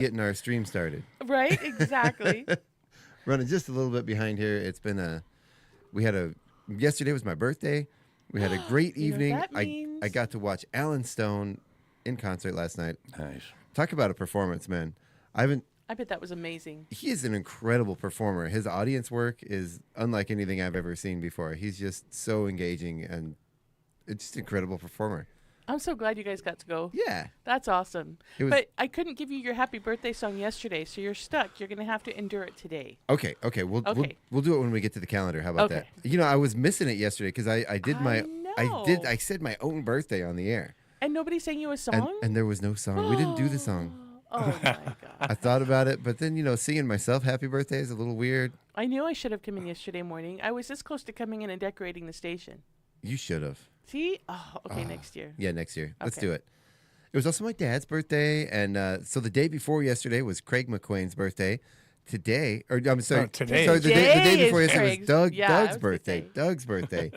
getting our stream started. Right, exactly. Running just a little bit behind here. Yesterday was my birthday. We had a great You know what evening. that means? I got to watch Alan Stone in concert last night. Nice. Talk about a performance, man. I bet that was amazing. He is an incredible performer. His audience work is unlike anything I've ever seen before. He's just so engaging and it's just an incredible performer. I'm so glad you guys got to go. Yeah. That's awesome. But I couldn't give you your happy birthday song yesterday, so you're stuck. You're going to have to endure it today. Okay. We'll do it when we get to the calendar. How about that? I was missing it yesterday because I said my own birthday on the air. And nobody sang you a song? And there was no song. We didn't do the song. Oh, my God. I thought about it, but then, singing myself happy birthday is a little weird. I knew I should have come in yesterday morning. I was this close to coming in and decorating the station. You should have. See? Oh, okay, next year. Yeah, next year. Let's Okay. do it. It was also my dad's birthday, and so the day before yesterday was Craig McQuain's birthday. Today. Today. Sorry, the day before yesterday was Doug's Craig's birthday. Doug's birthday.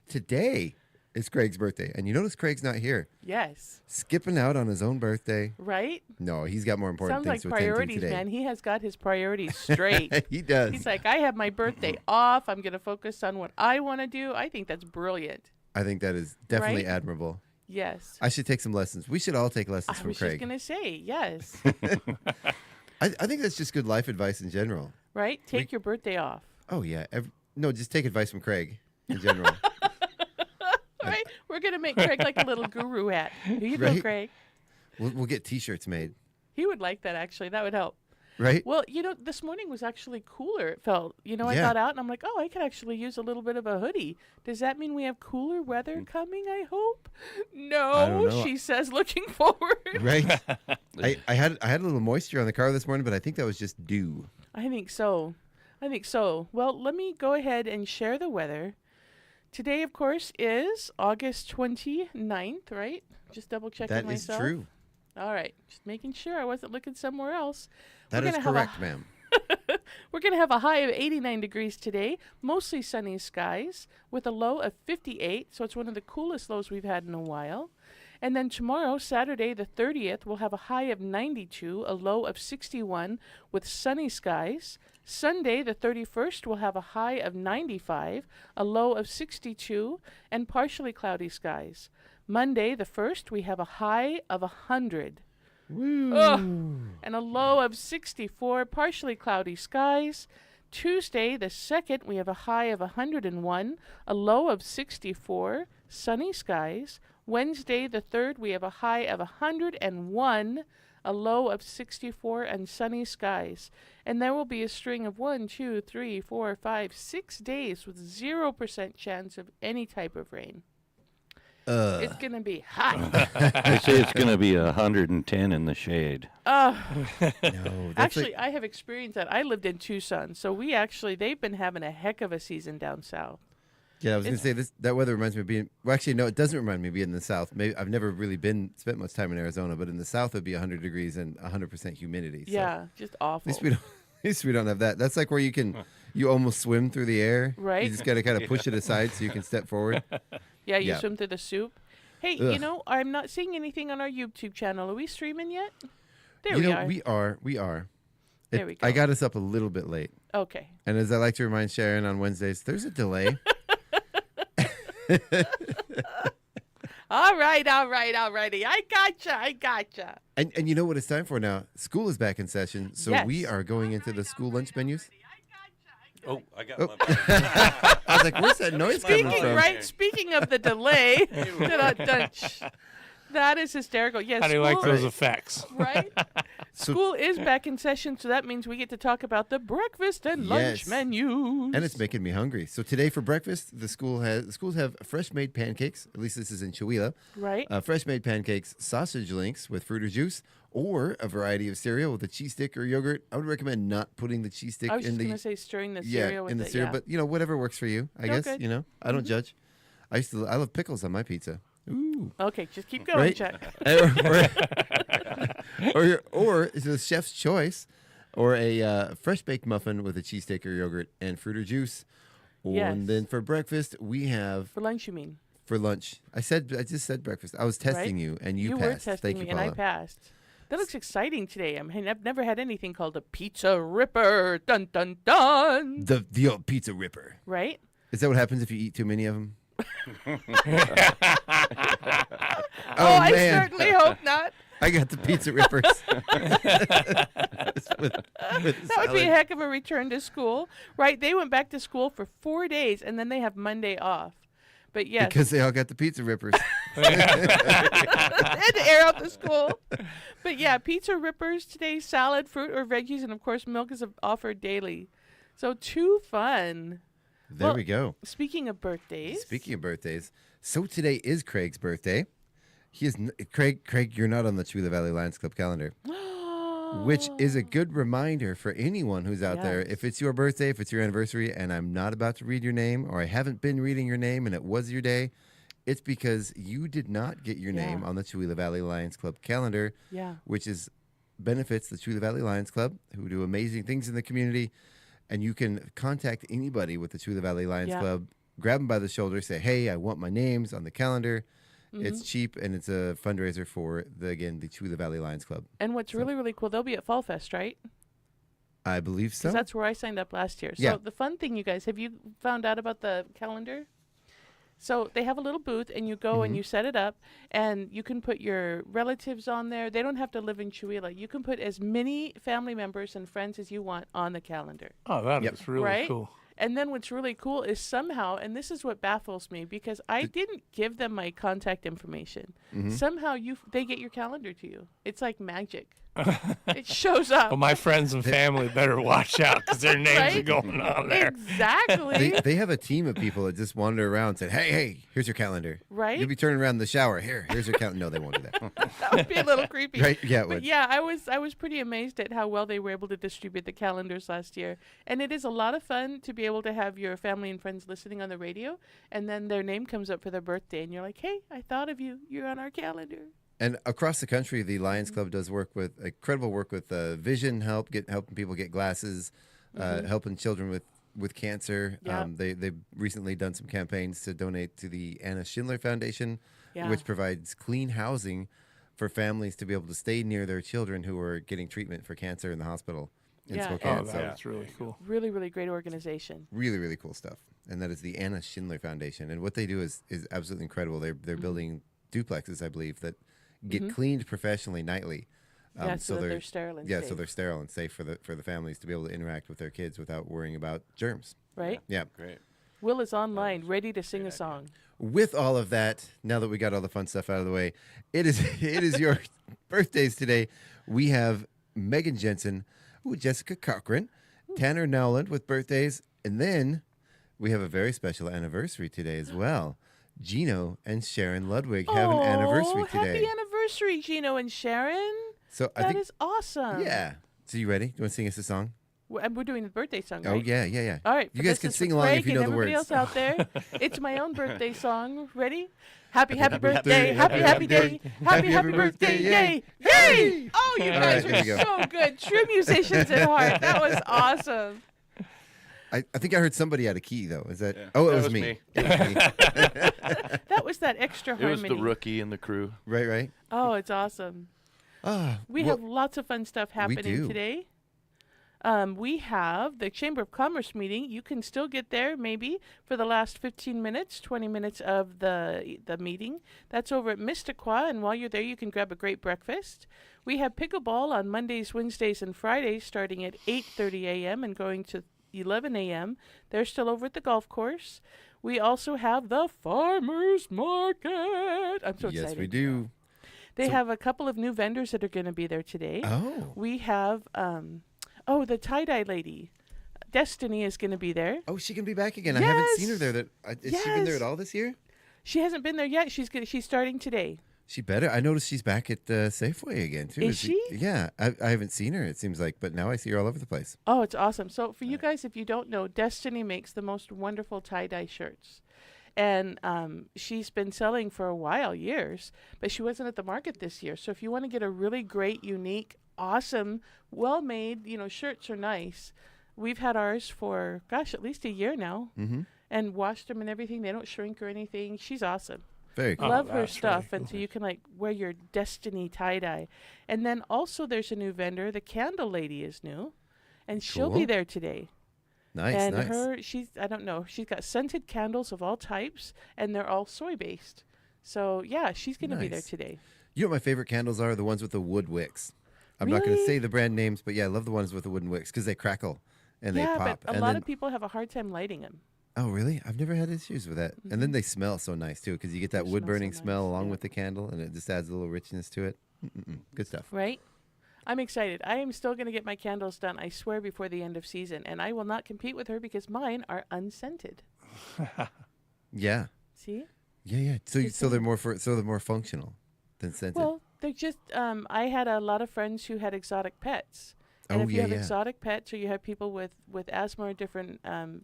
Today is Craig's birthday, and you notice Craig's not here. Yes. Skipping out on his own birthday. Right? No, he's got more important Sounds like things to attend to priorities, today. man. He has got his priorities straight. He does. He's like, I have my birthday off. I'm going to focus on what I want to do. I think that's brilliant. I think that is definitely Right? admirable. Yes. I should take some lessons. We should all take lessons I from was Craig. just going to say, yes. I think that's just good life advice in general. Right? Take your birthday off. Oh, yeah. No, just take advice from Craig in general. Right? We're going to make Craig like a little guru hat. Here you go, Right? Craig. We'll get T-shirts made, He would like that, actually. That would help. right? Well, this morning was actually cooler, it felt. I Yeah. got out and I'm like, oh, I could actually use a little bit of a hoodie. Does that mean we have cooler weather coming, I hope? don't No, know. she says, looking forward. Right? I had a little moisture on the car this morning, but I think that was just dew. I think so. Well, let me go ahead and share the weather. Today, of course, is August 29th, right? Just double checking That is myself. true. All right. Just making sure I wasn't looking somewhere else. That We're is gonna have a- correct, ma'am. We're going to have a high of 89 degrees today, mostly sunny skies, with a low of 58. So it's one of the coolest lows we've had in a while. And then tomorrow, Saturday, the 30th, we'll have a high of 92, a low of 61, with sunny skies. Sunday, the 31st, we'll have a high of 95, a low of 62, and partially cloudy skies. Monday, the 1st, we have a high of 100. Woo. And a low of 64, partially cloudy skies. Tuesday, the 2nd, we have a high of 101, a low of 64, sunny skies. Wednesday, the 3rd, we have a high of 101, a low of 64, and sunny skies. And there will be a string of 6 days with 0% chance of any type of rain. It's going to be hot. They say it's going to be 110 in the shade. No, that's Actually, I have experienced that. I lived in Tucson, so they've been having a heck of a season down south. yeah. I was going to say that weather reminds me of being. Well, actually, no, it doesn't remind me of being in the South. Maybe I've never really spent much time in Arizona, but in the South it'd be 100 degrees and 100% humidity. So Yeah, just awful. At least we don't have that. That's like where you almost swim through the air. Right. You just got to kind of push it aside so you can step forward. Yeah, you Yeah. swim through the soup. Hey, Ugh. I'm not seeing anything on our YouTube channel. Are we streaming yet? There we are. We are. There we go. I got us up a little bit late. Okay. And as I like to remind Sharon on Wednesdays, there's a delay. All righty. I gotcha. And you know what it's time for now? School is back in session, so Yes. we are going into the school lunch menus. Oh, I got Oh. my I was like, where's that noise coming from? Speaking of the delay, that is hysterical. Yes, How do you like school- those effects? Right? School is back in session, so that means we get to talk about the breakfast and lunch Yes. menus. And it's making me hungry. So today for breakfast, the schools have fresh made pancakes. At least this is in Chihuahua. right. Fresh made pancakes, sausage links with fruit or juice, or a variety of cereal with a cheese stick or yogurt. I would recommend not putting the cheese stick I was in just the going to say stirring the cereal with in the it, cereal, yeah. but whatever works for you. I No, guess good. I don't judge. I love pickles on my pizza. Ooh. Okay, just keep going, Right? Chuck. or it's the chef's choice, or a fresh baked muffin with a cheesesteak or yogurt and fruit or juice. Yes. And then for breakfast we have For lunch, you mean? for lunch. I just said breakfast. I was testing Right? you, and you were passed. testing Thank me, you, and Paula. I passed. That looks exciting today. I mean, I've never had anything called a pizza ripper. Dun, dun, dun. The old pizza ripper. Right? Is that what happens if you eat too many of them? I certainly hope not. I got the pizza rippers. with That would be a heck of a return to school, right? They went back to school for 4 days, and then they have Monday off. But yes, because they all got the pizza rippers. they had to air out the school. But yeah, pizza rippers today, salad, fruit or veggies, and of course milk is offered daily. So too fun. There we go. Speaking of birthdays. So today is Craig's birthday. He is Craig, you're not on the Chula Valley Lions Club calendar. Which is a good reminder for anyone who's out there. If it's your birthday, if it's your anniversary, and I'm not about to read your name, or I haven't been reading your name and it was your day, it's because you did not get your name on the Chula Valley Lions Club calendar, which benefits the Chula Valley Lions Club, who do amazing things in the community. And you can contact anybody with the Chula Valley Lions Club, grab them by the shoulder, say, hey, I want my names on the calendar. It's cheap, and it's a fundraiser for, the Chula Valley Lions Club. And what's really, really cool, they'll be at Fall Fest, right? I believe so. Because that's where I signed up last year. So the fun thing, you guys, have you found out about the calendar? So they have a little booth, and you go and you set it up, and you can put your relatives on there. They don't have to live in Chula. You can put as many family members and friends as you want on the calendar. Oh, that is really cool. And then what's really cool is somehow, and this is what baffles me, because I didn't give them my contact information. Somehow they get your calendar to you. It's like magic. It shows up. Well, my friends and family better watch out because their names are going on there. Exactly. They have a team of people that just wander around and say, hey, here's your calendar. Right. You'll be turning around in the shower. Here's your calendar. No, they won't do that. That would be a little creepy. Right? Yeah, it but would. yeah, I was pretty amazed at how well they were able to distribute the calendars last year. And it is a lot of fun to be able to have your family and friends listening on the radio, and then their name comes up for their birthday, and you're like, hey, I thought of you. You're on our calendar. And across the country, the Lions Club does incredible work with vision helping people get glasses, helping children with cancer. They've recently done some campaigns to donate to the Anna Schindler Foundation, which provides clean housing for families to be able to stay near their children who are getting treatment for cancer in the hospital in Spokane. Oh, that's really cool. Really, really great organization. Really, really cool stuff. And that is the Anna Schindler Foundation. And what they do is absolutely incredible. They're building duplexes, I believe, that get cleaned professionally nightly. So they're sterile and safe. So they're sterile and safe for the families to be able to interact with their kids without worrying about germs. Right? Yeah. Great. Will is online, ready to sing a song. With all of that, now that we got all the fun stuff out of the way, it is your birthdays today. We have Megan Jensen, Jessica Cochran, Tanner Nowland with birthdays, and then we have a very special anniversary today as well. Gino and Sharon Ludwig have an anniversary today. Happy anniversary, Gino and Sharon. So that is awesome. Yeah. So you ready? Do you want to sing us a song? We're doing the birthday song, right? Oh, yeah. All right. You guys can sing along if you know the words. Everybody else out there, it's my own birthday song. Ready? Happy birthday. Happy day. Happy birthday. Yay. Yay. Oh, you guys are so good. True musicians at heart. That was awesome. I think I heard somebody out of key, though. Is that? Yeah. Oh, That it was was me. me. It was me. That was that extra It was harmony. the rookie and the crew. Right. Oh, it's awesome. We have lots of fun stuff happening today. We have the Chamber of Commerce meeting. You can still get there maybe for the last 15 minutes, 20 minutes of the meeting. That's over at Mystaqua, and while you're there, you can grab a great breakfast. We have pickleball on Mondays, Wednesdays, and Fridays starting at 8:30 a.m. and going to 11 a.m. They're still over at the golf course. We also have the Farmers Market. I'm so excited. Yes, we do. They have a couple of new vendors that are going to be there today. Oh. We have, the tie-dye lady. Destiny is going to be there. Oh, she can be back again. Yes. I haven't seen her there. Has she been there at all this year? She hasn't been there yet. She's starting today. She better. I noticed she's back at Safeway again, too. Is she? Yeah. I haven't seen her, it seems like, but now I see her all over the place. Oh, it's awesome. So for you guys, if you don't know, Destiny makes the most wonderful tie-dye shirts. And she's been selling for a while, years, but she wasn't at the market this year. So if you want to get a really great, unique, awesome, well-made, shirts are nice. We've had ours for, at least a year now, and washed them and everything. They don't shrink or anything. She's awesome. Very cool. Love her that's stuff, really and so you can like wear your Destiny tie-dye. And then also there's a new vendor. The Candle Lady is new, and she'll be Cool. there today. Nice, And nice. she's I don't know, she's got scented candles of all types, and they're all soy-based. So yeah, she's gonna be there Nice. today. You know what my favorite candles are? The ones with the wood wicks. I'm not going to Really? say the brand names, but yeah, I love the ones with the wooden wicks because they crackle and Yeah, they pop. but a and lot then, of people have a hard time lighting them. oh, really? I've never had issues with that. And then they smell so nice too because you get that They wood smell so burning smell nice, along yeah. with the candle, and it just adds a little richness to it. Good stuff. Right? I'm excited. I am still going to get my candles done, I swear, before the end of season. And I will not compete with her because mine are unscented. Yeah, See? yeah. So Just they're saying. more functional than scented. Well, they're just, I had a lot of friends who had exotic pets. And Oh, if you yeah, have yeah. exotic pets or you have people with asthma or different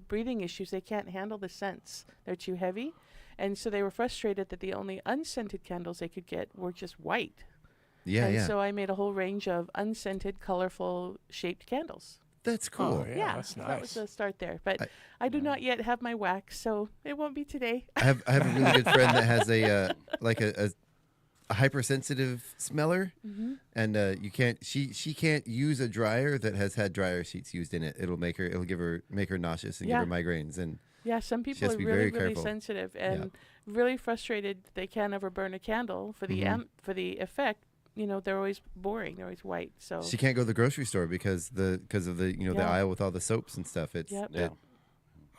breathing issues, they can't handle the scents. They're too heavy. And so they were frustrated that the only unscented candles they could get were just white. yeah, and yeah. so I made a whole range of unscented, colorful, shaped candles. That's cool. Oh, yeah, that's so that was nice. the start there. But I do not yet have my wax, so it won't be today. I have a really good friend that has a like a hypersensitive smeller, and you can't she can't use a dryer that has had dryer sheets used in it. It'll make her nauseous and Yeah. give her migraines. And Yeah, some people has are to be really, very really careful. sensitive and really frustrated they can't ever burn a candle for the for the effect. You know, they're always boring. They're always white. So she can't go to the grocery store because of the the Yeah. aisle with all the soaps and stuff. It Yeah.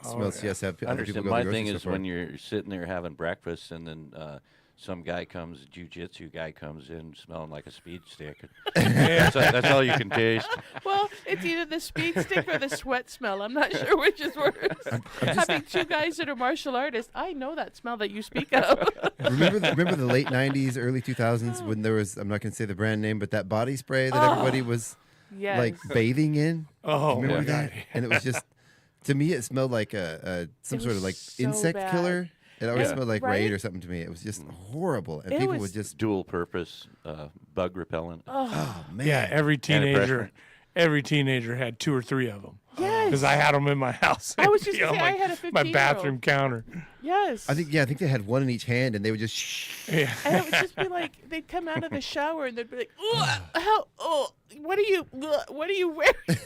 smells. She has to have other people Understand. go My to the grocery thing store is for when it. you're sitting there having breakfast and then some guy comes, jiu-jitsu guy comes in smelling like a speed stick. That's all you can taste. well, it's either the speed stick or the sweat smell. I'm not sure which is worse. Having two guys that are martial artists, I know that smell that you speak of. remember the late '90s, early 2000s when there was, I'm not going to say the brand name, but that body spray that everybody was yes. like bathing in. Oh, Remember my that? God. And it was just, to me, it smelled like some It sort of was like so insect bad. killer. It always Yeah. smelled like Right? raid or something to me. It was just horrible, and It people was- would just, Dual purpose bug repellent. oh man, Yeah, every Antiperspirant. teenager had 2 or 3 of them. Yes. Because I had them in my house. I was just You know, gonna say, I had a my 15-year-old. bathroom counter. Yes. I think they had one in each hand, and they would just shh. Yeah. And it would just be like they'd come out of the shower and they'd be like, "Ugh, how? Oh, what are you? What are you wearing?"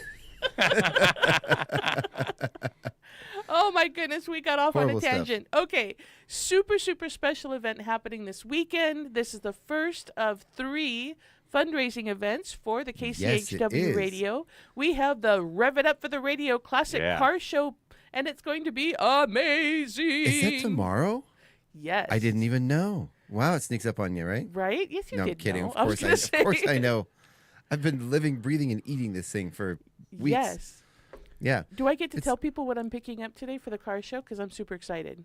Oh my goodness, we got off on Horrible a stuff. tangent. Okay, super special event happening this weekend. This is the first of 3 fundraising events for the KCHW is. Radio. We have the Rev It Up for the Radio Classic Yeah. Car Show, and it's going to be amazing. Is that tomorrow? Yes. I didn't even know. Wow, it sneaks up on you, right? Right? Yes, you No, did I'm kidding. know. Of I was course, gonna say. of course I know. I've been living, breathing, and eating this thing for weeks. Yes. Yeah. Do I get to It's- tell people what I'm picking up today for the car show? Because I'm super excited.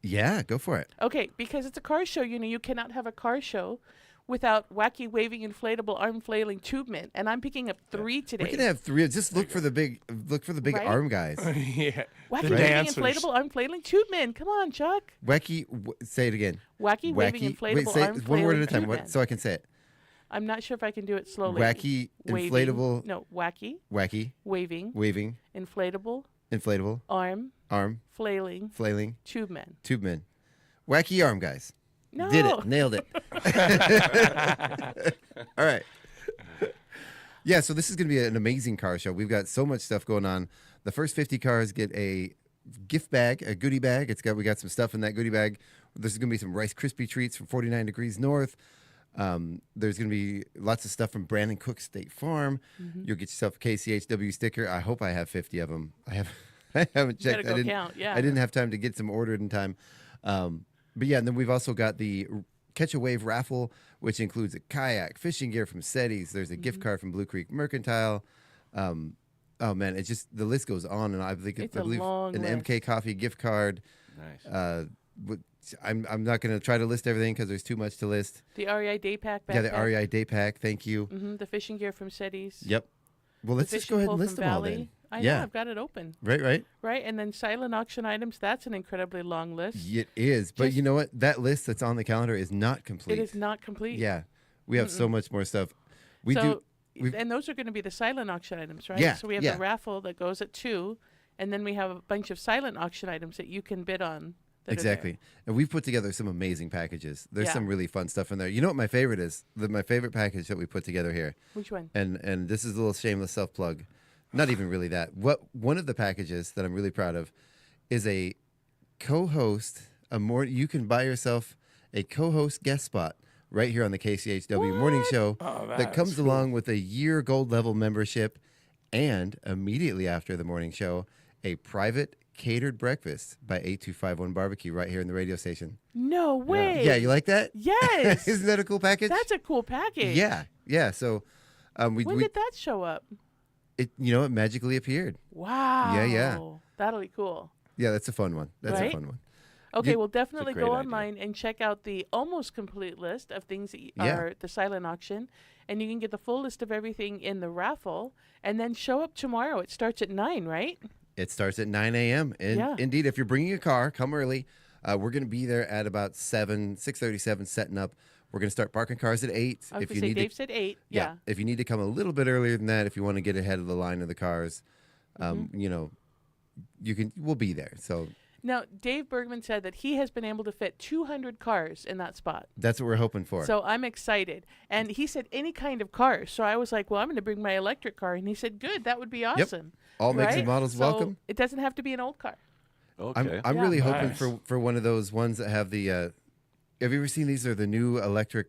Yeah, go for it. Okay, because it's a car show, you know, you cannot have a car show without wacky, waving, inflatable, arm flailing tube men. And I'm picking up 3 today. We're gonna have 3. Just look for the big Right? arm guys. Yeah. Wacky, The waving, dancers. inflatable, arm flailing tube men. Come on, Chuck. Say it again. Wacky, waving, inflatable, Wait, say arm it flailing one word at a time, tube men. so I can say it. I'm not sure if I can do it slowly. Wacky, Waving- inflatable, No, wacky, wacky, waving, waving, inflatable, inflatable, arm, arm, flailing, flailing, tube men. tube men. Wacky arm guys. No. Did it. Nailed it. All right. Yeah, so this is going to be an amazing car show. We've got so much stuff going on. The first 50 cars get a gift bag, a goodie bag. We got some stuff in that goodie bag. There's going to be some Rice Krispie treats from 49 Degrees North. There's going to be lots of stuff from Brandon Cook State Farm. You'll get yourself a KCHW sticker. I hope I have 50 of them. I haven't checked. Better go count, yeah. I didn't have time to get some ordered in time. But yeah, and then we've also got the Catch a Wave raffle, which includes a kayak, fishing gear from SETI's. There's a gift card from Blue Creek Mercantile. Oh man, it's just, the list goes on, and I believe It's a long an list. MK Coffee gift card. Nice. I'm not going to try to list everything because there's too much to list. The REI Day Pack backpack. Yeah, the REI Day Pack. Thank you. The fishing gear from SETI's. Yep. Well, let's The just go fishing ahead and pole list from them all Valley. then. I know, Yeah. I've got it open. Right. Right, and then silent auction items, that's an incredibly long list. It is. But Just- you know what? That list that's on the calendar is not complete. It is not complete. Yeah. We have so much more stuff. We've- and those are going to be the silent auction items, right? Yeah, So we have yeah. the raffle that goes at 2, and then we have a bunch of silent auction items that you can bid on that are Exactly. there. And we've put together some amazing packages. There's Yeah. some really fun stuff in there. You know what my favorite is? My favorite package that we put together here. Which one? And this is a little shameless self-plug. Not even really that. One of the packages that I'm really proud of is a co-host, you can buy yourself a co-host guest spot right here on the KCHW Morning Show that comes along with a year gold level membership and immediately after the morning show, a private catered breakfast by 8251 Barbecue right here in the radio station. No way. Yeah, you like that? Yes. Isn't that a cool package? That's a cool package. Yeah. So When did that show up? it magically appeared. Wow. Yeah. That'll be cool. Yeah, that's a fun one. That's a Right? fun one. Okay, You- we'll definitely great go idea. online and check out the almost complete list of things that Yeah. are the silent auction. And you can get the full list of everything in the raffle and then show up tomorrow. It starts at 9, right? It starts at 9 a.m. And Yeah. indeed, if you're bringing a car, come early. We're going to be there at about 6:37, setting up. We're going to start parking cars at 8. I was If going you to say need Dave said 8. Yeah. If you need to come a little bit earlier than that, if you want to get ahead of the line of the cars, we'll be there. So Now, Dave Bergman said that he has been able to fit 200 cars in that spot. that's what we're hoping for. So I'm excited. And he said any kind of car. So I was like, well, I'm going to bring my electric car. And he said, good, that would be awesome. All makes and Right? models So welcome. It doesn't have to be an old car. Okay. I'm Yeah. really hoping Nice. for one of those ones that have the. Have you ever seen these? Are the new electric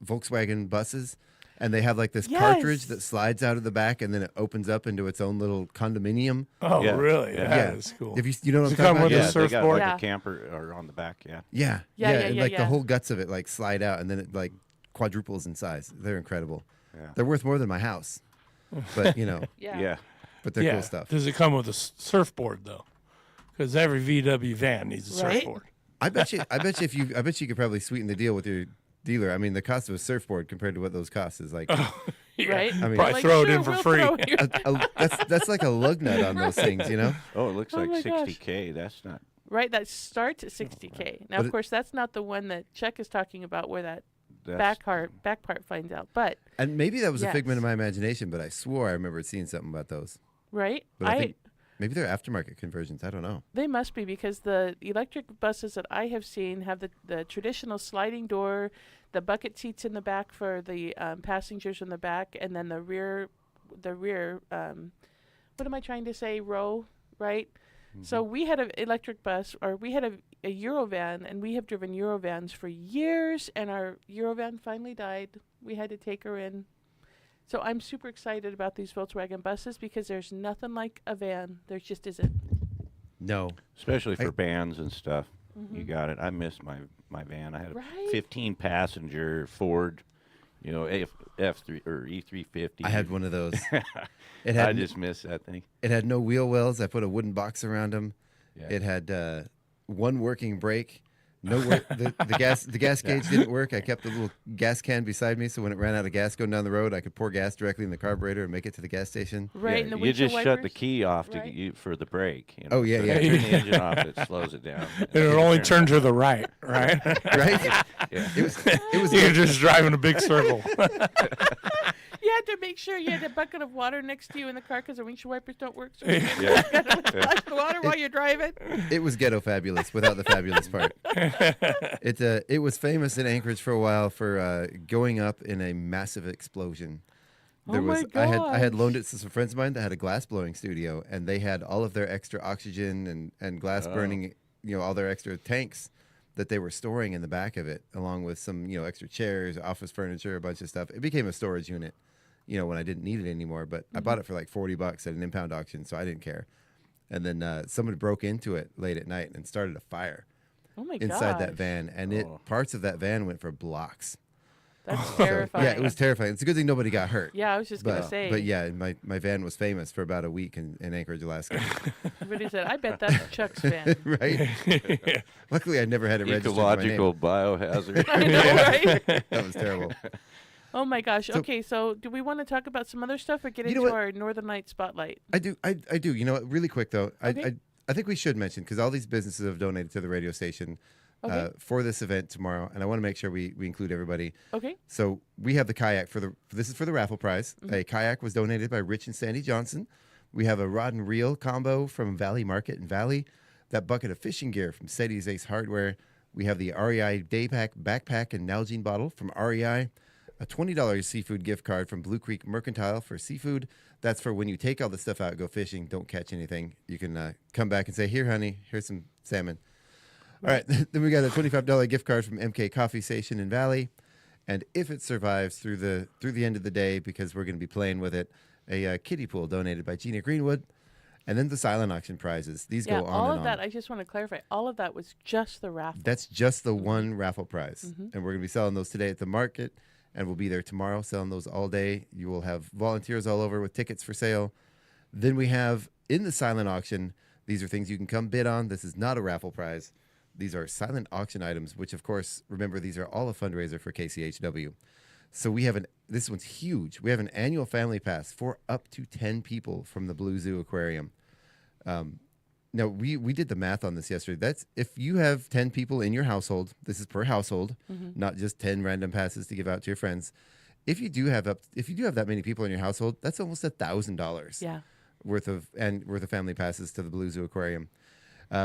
Volkswagen buses, and they have like this cartridge Yes. that slides out of the back, and then it opens up into its own little condominium. Oh, Yeah. really? Yeah. That is cool. If you know what Does I'm it talking come about? with a yeah, they got surfboard? like Yeah. a camper or on the back. Yeah. Yeah, Yeah, and like yeah. the whole guts of it like slide out, and then it like quadruples in size. They're incredible. Yeah. They're worth more than my house, but Yeah. but they're yeah. cool stuff. Does it come with a surfboard though? Because every VW van needs a Right? surfboard. I bet you could probably sweeten the deal with your dealer. I mean, the cost of a surfboard compared to what those cost is like. Yeah. Right? I mean- Probably Like, throw it sure, in for we'll free. throw you- That's like a lug nut on those things, you know. Oh, it looks Oh like my gosh. 60K. That's not. Right, that starts at 60K. Now, But of it- course, that's not the one that Chuck is talking about where that That's, back part finds out. But, And maybe that was a figment Yes. of my imagination, but I swore I remember seeing something about those. right? But I think maybe they're aftermarket conversions. I don't know. They must be because the electric buses that I have seen have the traditional sliding door, the bucket seats in the back for the passengers in the back, and then the rear, what am I trying to say, row, right? So we had an electric bus, or we had a Eurovan, and we have driven Eurovans for years, and our Eurovan finally died. We had to take her in. So I'm super excited about these Volkswagen buses because there's nothing like a van. There just isn't. No. especially for I- bands and stuff. You got it. I missed my van. I had a Right? 15 passenger Ford, F3 or E350. I had one of those. It I had just missed that thing. it had no wheel wells. I put a wooden box around them. Yeah. It had one working brake. No work. The gas gauge didn't work. I kept the little gas can beside me, so when it ran out of gas going down the road, I could pour gas directly in the carburetor and make it to the gas station. Right, Yeah, and the you windshield just shut the wipers. key off Right. for the brake. Oh, yeah, so yeah. you turn the engine off, it slows it down. And it'll only turn to the right, right? Right? Yeah. It was You're just driving a big circle. You had to make sure you had a bucket of water next to you in the car because the windshield wipers don't work. So you Yeah. flush the water while you're driving. It was ghetto fabulous without the fabulous part. It was famous in Anchorage for a while for going up in a massive explosion. Oh my I had gosh. loaned it to some friends of mine that had a glass blowing studio, and they had all of their extra oxygen and glass burning, all their extra tanks that they were storing in the back of it, along with some extra chairs, office furniture, a bunch of stuff. It became a storage unit, when I didn't need it anymore. But I bought it for like $40 at an impound auction, so I didn't care. And then someone broke into it late at night and started a fire Oh my inside that gosh. van, and Oh. parts of that van went for blocks. That's So, terrifying. yeah, it was terrifying. It's a good thing nobody got hurt. Yeah, I was just gonna But, say. but yeah, my van was famous for about a week in Anchorage, Alaska. Everybody said, "I bet that's Chuck's van." Right? Luckily, I never had it registered to my name. Ecological biohazard. I know, right? That was terrible. Oh my gosh. Okay, so do we want to talk about some other stuff or get You know into what? our Northern Light spotlight? I do. I do. You know what? Really quick though, Okay. I think we should mention because all these businesses have donated to the radio station Okay. for this event tomorrow, and I want to make sure we include everybody. Okay. So we have the kayak this is for the raffle prize. A kayak was donated by Rich and Sandy Johnson. We have a rod and reel combo from Valley Market and Valley. that bucket of fishing gear from SETI's Ace Hardware. We have the REI Day Pack backpack and Nalgene bottle from REI. A $20 seafood gift card from Blue Creek Mercantile for seafood. That's for when you take all the stuff out, go fishing, don't catch anything. You can come back and say, here, honey, here's some salmon. All right, then we got a $25 gift card from MK Coffee Station in Valley. And if it survives through the end of the day, because we're going to be playing with it, a kiddie pool donated by Gina Greenwood. And then the silent auction prizes. These go on all and of that, on. I just want to clarify, all of that was just the raffle. That's just the one raffle prize. And we're going to be selling those today at the market. And we'll be there tomorrow selling those all day. You will have volunteers all over with tickets for sale. Then we have in the silent auction, these are things you can come bid on. This is not a raffle prize. These are silent auction items, which, of course, remember, these are all a fundraiser for KCHW. So we have this one's huge. We have an annual family pass for up to 10 people from the Blue Zoo Aquarium. Now, we did the math on this yesterday. That's if you have 10 people in your household, this is per household, not just 10 random passes to give out to your friends. If you do have that many people in your household, that's almost $1,000 worth of family passes to the Blue Zoo Aquarium.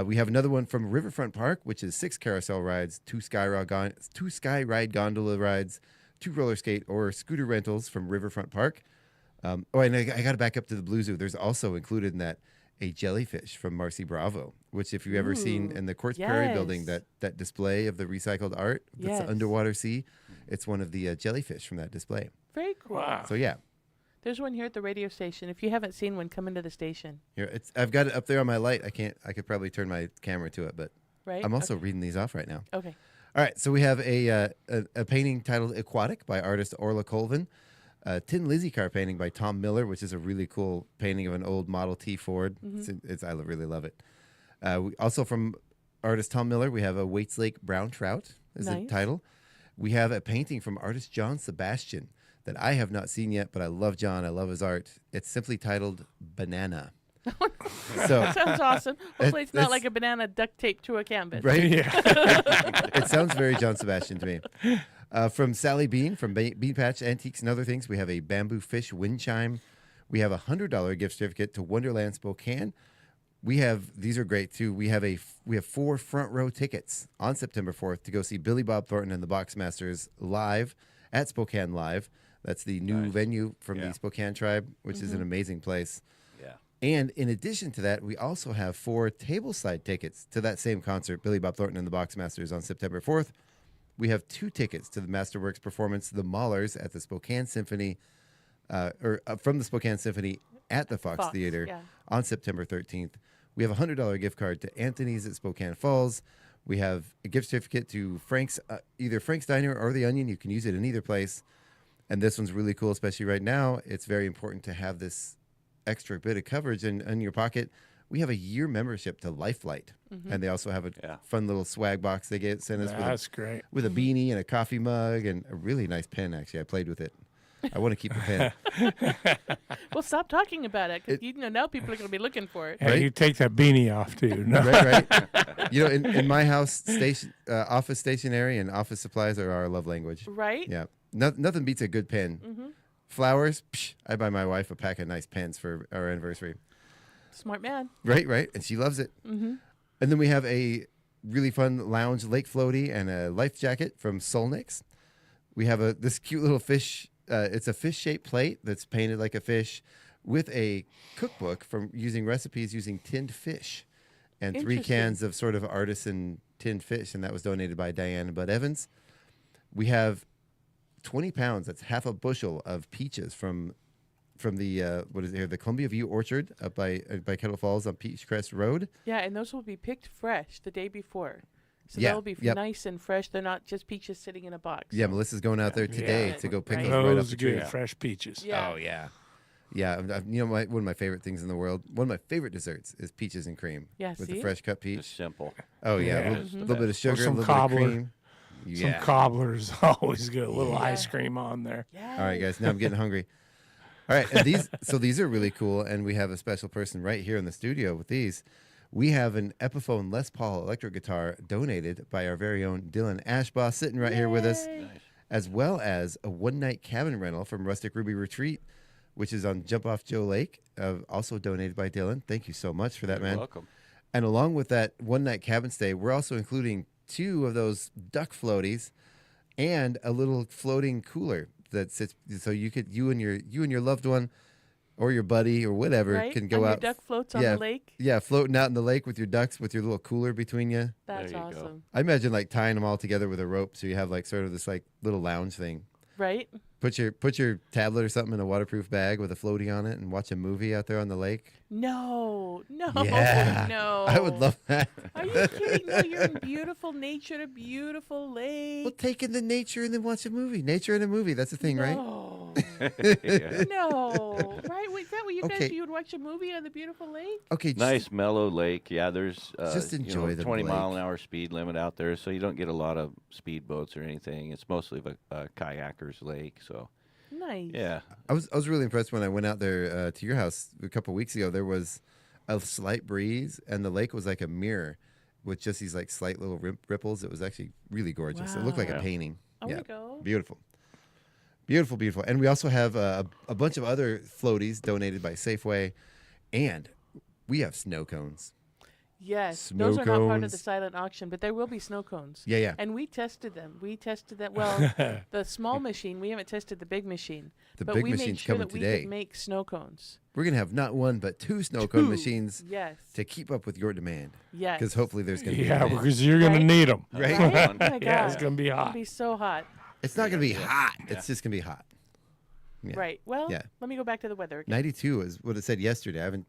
We have another one from Riverfront Park, which is 6 carousel rides, 2 sky ride gondola rides, 2 roller skate or scooter rentals from Riverfront Park. And I got to back up to the Blue Zoo. There's also included in that a jellyfish from Marcy Bravo, which if you've ever seen in the Quartz Prairie building, that display of the recycled art that's the underwater sea, it's one of the jellyfish from that display. Very cool. Wow. So yeah. There's one here at the radio station. If you haven't seen one, come into the station. Here, I've got it up there on my light. I could probably turn my camera to it, but Right? I'm also reading these off right now. Okay. All right, so we have a painting titled Aquatic by artist Orla Colvin. A Tin Lizzie car painting by Tom Miller, which is a really cool painting of an old Model T Ford. I really love it. We, also from artist Tom Miller, we have a Waits Lake Brown Trout as the title. We have a painting from artist John Sebastian that I have not seen yet, but I love John. I love his art. It's simply titled Banana. So That sounds awesome. Hopefully it's not like a banana duct taped to a canvas. right? Yeah. It sounds very John Sebastian to me. From Sally Bean, from Bean Patch Antiques and Other Things, we have a bamboo fish wind chime. We have a $100 gift certificate to Wonderland Spokane. These are great too. We have 4 front row tickets on September 4th to go see Billy Bob Thornton and the Boxmasters live at Spokane Live. That's the new venue from the Spokane Tribe, which is an amazing place. Yeah. And in addition to that, we also have 4 tableside tickets to that same concert, Billy Bob Thornton and the Boxmasters, on September 4th. We have 2 tickets to the Masterworks performance, The Maulers, at the Spokane Symphony, from the Spokane Symphony at the Fox Theater on September 13th. We have a $100 gift card to Anthony's at Spokane Falls. We have a gift certificate to Frank's, either Frank's Diner or The Onion. You can use it in either place. And this one's really cool, especially right now. It's very important to have this extra bit of coverage in your pocket. We have a year membership to Lifelight, and they also have a fun little swag box they sent us. That's great. With a beanie and a coffee mug and a really nice pen. Actually, I played with it. I want to keep the pen. Well, stop talking about it, because now people are going to be looking for it. And Right? you take that beanie off too. No. right. In my house, office stationery and office supplies are our love language. Right? Yeah, nothing beats a good pen. Flowers. I buy my wife a pack of nice pens for our anniversary. Smart man. Right, and she loves it. And then we have a really fun lounge lake floaty and a life jacket from Solnix. We have this cute little fish. It's a fish-shaped plate that's painted like a fish, with a cookbook from using recipes using tinned fish, and 3 cans of sort of artisan tinned fish, and that was donated by Diane and Bud Evans. We have 20 pounds. That's half a bushel of peaches from the the Columbia View Orchard up by Kettle Falls on Peachcrest Road. Yeah, and those will be picked fresh the day before. So Yeah, they'll be nice and fresh. They're not just peaches sitting in a box. Yeah, Melissa's going out there today to go pick Right. those right off Those the are tree. good, fresh peaches. Yeah. Oh yeah. One of my favorite things in the world. One of my favorite desserts is peaches and cream. Yeah, with see? the fresh cut It's peach. simple. Oh yeah, Yeah. a little bit of sugar, a some little cobbler. bit of cream. Some Yeah. cobblers always get a little ice cream on there. Yeah. All right, guys. Now I'm getting hungry. All right, and these are really cool, and we have a special person right here in the studio with these. We have an Epiphone Les Paul electric guitar donated by our very own Dylan Ashbaugh, sitting right here with us, as well as a one-night cabin rental from Rustic Ruby Retreat, which is on Jump Off Joe Lake, also donated by Dylan. Thank you so much for that, You're man. welcome. And along with that one night cabin stay, we're also including 2 of those duck floaties and a little floating cooler that sits so you and your loved one or your buddy or whatever Right? can go and out. your duck floats on yeah, the lake. Yeah, floating out in the lake with your ducks with your little cooler between you. That's There you go. awesome. I imagine like tying them all together with a rope so you have like sort of this like little lounge thing. Right? Put your tablet or something in a waterproof bag with a floaty on it and watch a movie out there on the lake. No. Yeah. No. I would love that. Are you kidding? No, you're in beautiful nature, a beautiful lake. Well, take in the nature and then watch a movie. Nature in a movie. That's the thing, right? No. Yeah. No. Right? Wait, is that what you guys Okay. do? You would watch a movie on the beautiful lake? Okay. just- Nice mellow lake. Yeah, there's Just enjoy the 20 mile lake. an hour speed limit out there, so you don't get a lot of speedboats or anything. It's mostly a kayaker's lake. So Nice. yeah, I was really impressed when I went out there to your house a couple weeks ago. There was a slight breeze, and the lake was like a mirror with just these like slight little ripples. It was actually really gorgeous. It looked like Wow. a Yeah. painting. I yeah, want to go. beautiful, beautiful, beautiful. And we also have a bunch of other floaties donated by Safeway, and we have snow cones. Yes. Snow Those are not part of the cones. silent auction, but there will be snow cones. Yeah, yeah. And we tested them. Well, the small machine. We haven't tested the big machine. The but big we made machine's sure coming that we today. could make snow cones. We're gonna have not one but 2 snow cone 2. machines Yes. to keep up with your demand. Yes. Because hopefully there's gonna be Yeah, demand. because you're going Right? to need them. Right? Right? Oh my Yeah, it's God. going to be It'll hot. be so hot. It's not gonna be hot. It's just gonna be hot. Yeah. Right. Well, Yeah. let me go back to the weather again. 92 is what it said yesterday.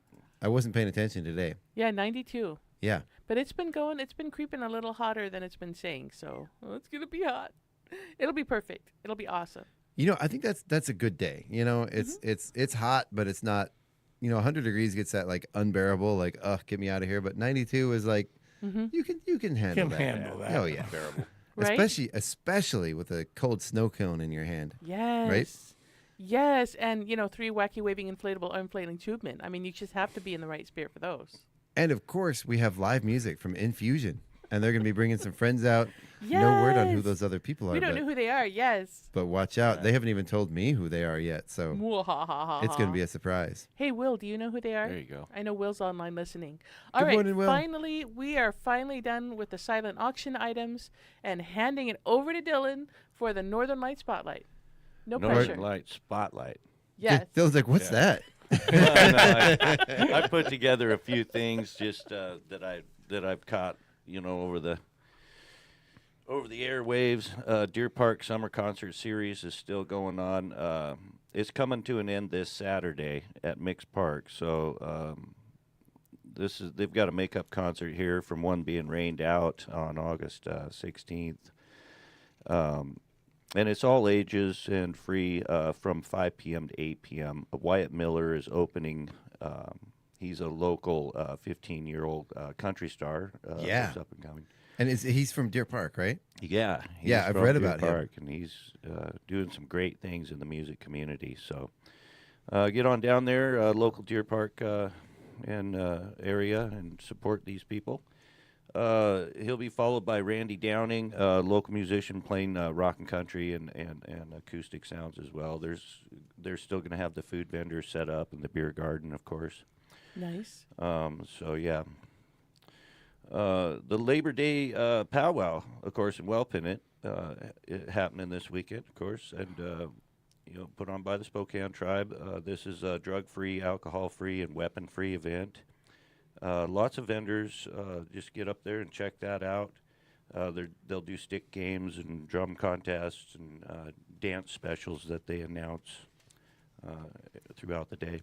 I wasn't paying attention today. Yeah, 92. Yeah. But it's been creeping a little hotter than it's been saying. So it's going to be hot. It'll be perfect. It'll be awesome. You know, I think that's a good day. You know, it's hot, but it's not. 100 degrees gets that like unbearable, like get me out of here. But 92 is like you can handle Can that. handle that. Oh yeah, bearable. Right? especially with a cold snow cone in your hand. Yes. Yes. And, 3 wacky waving inflatable inflating tube men. I mean, you just have to be in the right spirit for those. And of course, we have live music from Infusion, and they're going to be bringing some friends out. No word on who Yes. those other people are. We don't but, know who they are. Yes. but watch out. They haven't even told me who they are yet, so it's going to be a surprise. Hey, Will, do you know who they are? There you go. I know Will's online listening. All Good right, morning, Will. finally, we are finally done with the silent auction items and handing it over to Dylan for the Northern Light Spotlight. No pressure. Northern Light Spotlight. Yes. Dylan's like, what's that? Well, no, I put together a few things just that I've caught, over the airwaves. Deer Park Summer Concert Series is still going on. It's coming to an end this Saturday at Mix Park. So they've got a makeup concert here from one being rained out on August 16th. And it's all ages and free from 5 p.m. to 8 p.m. Wyatt Miller is opening. He's a local 15-year-old country star. Yeah. Who's up and coming. And he's from Deer Park, right? Yeah. he's Yeah, I've from read Deer about him. Park, and he's doing some great things in the music community. So get on down there, local Deer Park and area, and support these people. He'll be followed by Randy Downing, a local musician playing rock and country and acoustic sounds as well. They're still going to have the food vendors set up and the beer garden, of course. Nice. So yeah. The Labor Day powwow, of course, in Wellpinit, happening this weekend, of course, and put on by the Spokane Tribe. This is a drug-free, alcohol-free, and weapon-free event. Lots of vendors. Just get up there and check that out. They'll do stick games and drum contests and dance specials that they announce throughout the day.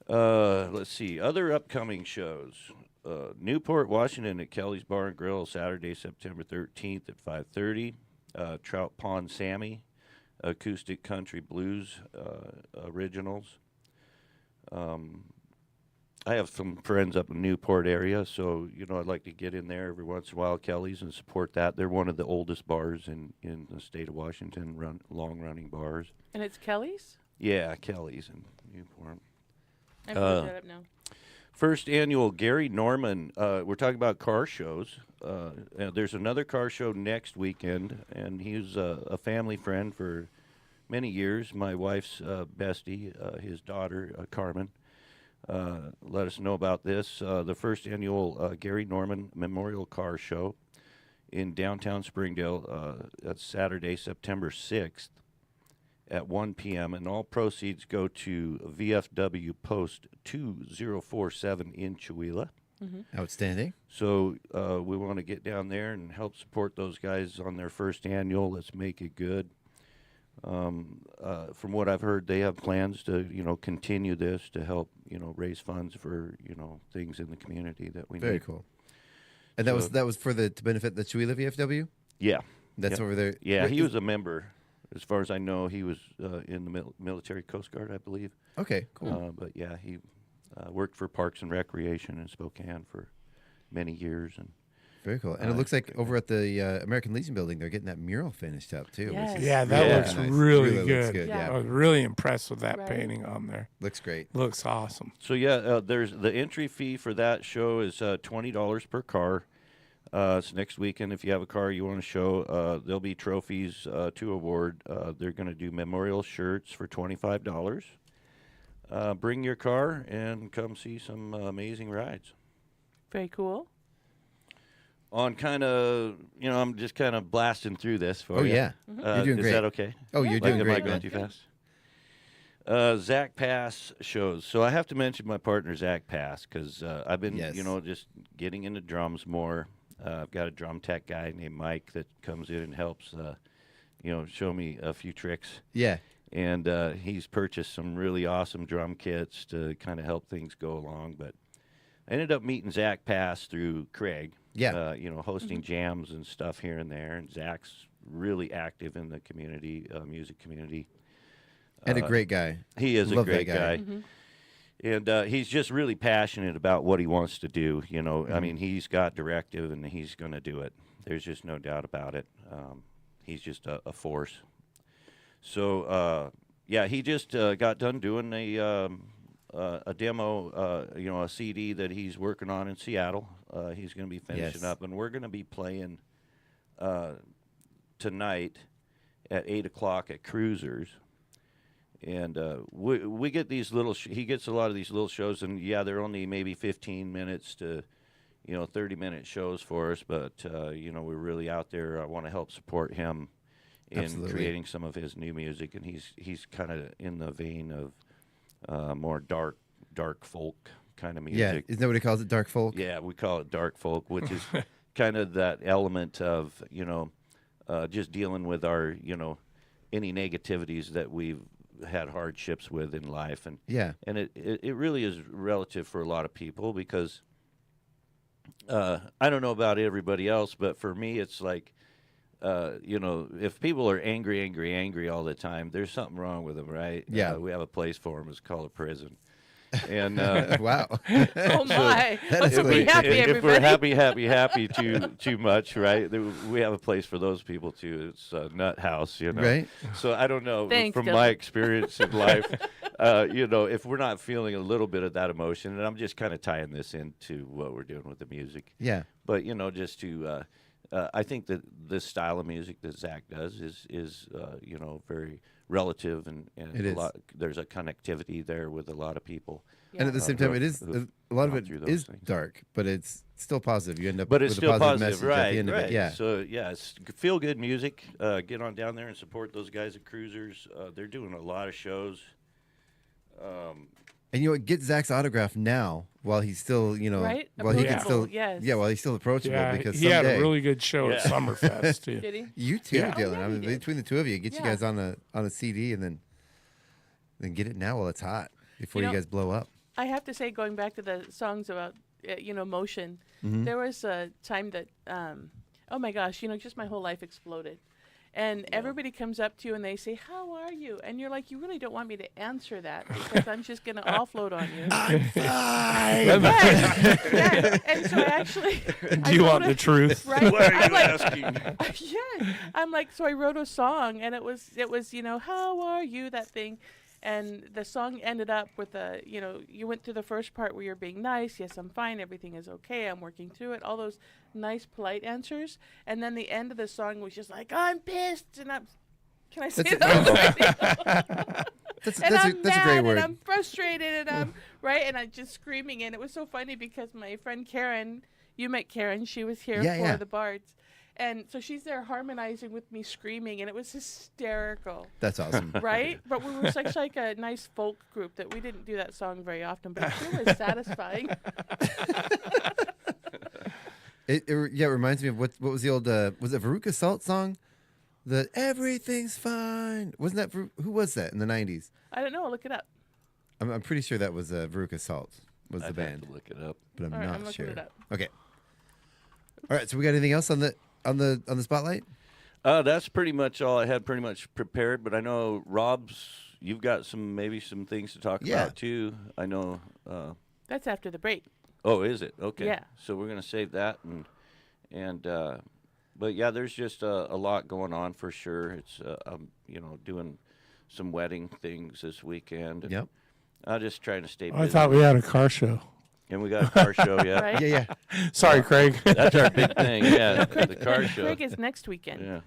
Let's see. Other upcoming shows. Newport, Washington at Kelly's Bar and Grill, Saturday, September 13th at 5:30. Trout Pond Sammy, acoustic country blues originals. I have some friends up in Newport area, so I'd like to get in there every once in a while, Kelly's, and support that. They're one of the oldest bars in the state of Washington, long-running bars. And it's Kelly's? Yeah, Kelly's in Newport. I'm going to look that up now. First annual Gary Norman. We're talking about car shows. There's another car show next weekend, and he's a family friend for many years. My wife's bestie, his daughter, Carmen. let us know about this. The first annual Gary Norman Memorial Car Show in downtown Springdale. That's Saturday, September 6th at 1 p.m. And all proceeds go to VFW Post 2047 in Chewelah. Outstanding. So we want to get down there and help support those guys on their first annual. Let's make it good. From what I've heard, they have plans to, continue this to help, raise funds for, things in the community that we Very need. cool. And that was to benefit the Chewelah VFW? Yeah. That's over there. Yeah, he was a member. As far as I know, he was in the military Coast Guard, I believe. Okay, cool. But yeah, he worked for Parks and Recreation in Spokane for many years. And very cool. And it looks like over at the American Legion building, they're getting that mural finished up, too. Yes. Yeah, that Yeah. looks Nice. really Looks good. good. Yeah. I was really impressed with that Right. painting on there. Looks great. Looks awesome. So yeah, there's the entry fee for that show is $20 per car. It's next weekend. If you have a car you want to show, there'll be trophies to award. They're going to do memorial shirts for $25. Bring your car and come see some amazing rides. Very cool. On kind of, I'm just kind of blasting through this for you. Oh, yeah. You're doing is great. that okay? Oh, you're Like, doing am I great, going man. too fast? Zach Pass shows. So I have to mention my partner Zach Pass because I've been, Yes. just getting into drums more. I've got a drum tech guy named Mike that comes in and helps, show me a few tricks. Yeah. And he's purchased some really awesome drum kits to kind of help things go along. But I ended up meeting Zach Pass through Craig. Yeah. Hosting jams and stuff here and there. And Zach's really active in the community, music community. And a great guy. He is Love a that great guy. guy. And he's just really passionate about what he wants to do. I mean, he's got directive and he's going to do it. There's just no doubt about it. He's just a force. So, he just got done doing a demo, a CD that he's working on in Seattle. He's going to be finishing Yes. up, and we're going to be playing tonight at 8 o'clock at Cruisers. And we get these little. He gets a lot of these little shows, and they're only maybe 15 minutes to, 30-minute shows for us. But we're really out there. I want to help support him in Absolutely. creating some of his new music, and he's kind of in the vein of more dark folk kind of Yeah. music. Isn't that what he calls it? Dark folk? Yeah, we call it dark folk, which is kind of that element of just dealing with our any negativities that we've had hardships with in life, and Yeah. and it really is relative for a lot of people because I don't know about everybody else, but for me it's like if people are angry all the time, there's something wrong with them, right? Yeah. We have a place for them. It's called a prison. And Wow. Oh my! that Let's is be great. happy, if everybody. we're happy too much, right? We have a place for those people too. It's a nut house, Right? So I don't know Thanks, from Dylan. my experience in life, if we're not feeling a little bit of that emotion, and I'm just kind of tying this into what we're doing with the music, Yeah. but just to. I think that this style of music that Zach does is very relative and It a is. lot, there's a connectivity there with a lot of people. And at the same time, it is who've a lot of gone it through those is things. dark, but it's still positive. You end up But it's with still a positive positive, message right? at the end right. of it. Yeah. So it's feel good music. Get on down there and support those guys at Cruisers. They're doing a lot of shows. And get Zach's autograph now while he's still, Right? while he can Approachable, still, yes. yeah, while he's still approachable. Yeah, Because he had someday a really good show at Yeah. Summerfest too. Did he? you too, Yeah. Dylan. Oh, yeah, I mean, he did. between the two of you, get you Yeah. guys on a CD and then get it now while it's hot before you, You know- guys blow up. I have to say, going back to the songs about motion, there was a time that oh my gosh, just my whole life exploded. And everybody comes up to you and they say, "How are you?" And you're like, "You really don't want me to answer that because I'm just going to offload on you." Yes. And so I actually Do you want the truth? right? Why are I'm you like, asking? yeah. I'm like, so I wrote a song, and it was "How are you?" that thing. And the song ended up with you went through the first part where you're being nice. Yes, I'm fine. Everything is okay. I'm working through it. All those nice, polite answers. And then the end of the song was just like, I'm pissed. And can I say That's that? That's and I'm that's a mad great word. and I'm frustrated and I'm right and I'm just screaming and it was so funny because my friend Karen, you met Karen, she was here Yeah, for yeah. the Bards. And so she's there harmonizing with me screaming and it was hysterical. That's awesome. Right? But we were such like a nice folk group that we didn't do that song very often, but it sure was satisfying. It reminds me of what was the old was it Veruca Salt song? The Everything's Fine. Wasn't that who was that in the 90s? I don't know, I'll look it up. I'm pretty sure that was Veruca Salt was the I'd have band, to look it up. but I'm All right, not I'm looking sure. it up. Okay. All right, so we got anything else on the spotlight? That's pretty much all I had pretty much prepared, but I know you've got maybe some things to talk Yeah. about too. I know. That's after the break. Oh, is it? Okay. Yeah. So we're gonna save that but yeah, there's just a lot going on for sure. It's doing some wedding things this weekend. Yep. I'm just trying to stay busy. I thought we had a car show. And we got a car show, yeah. Right? Yeah. Sorry, Craig. That's our big thing, yeah. The car show. Craig is next weekend. Yeah.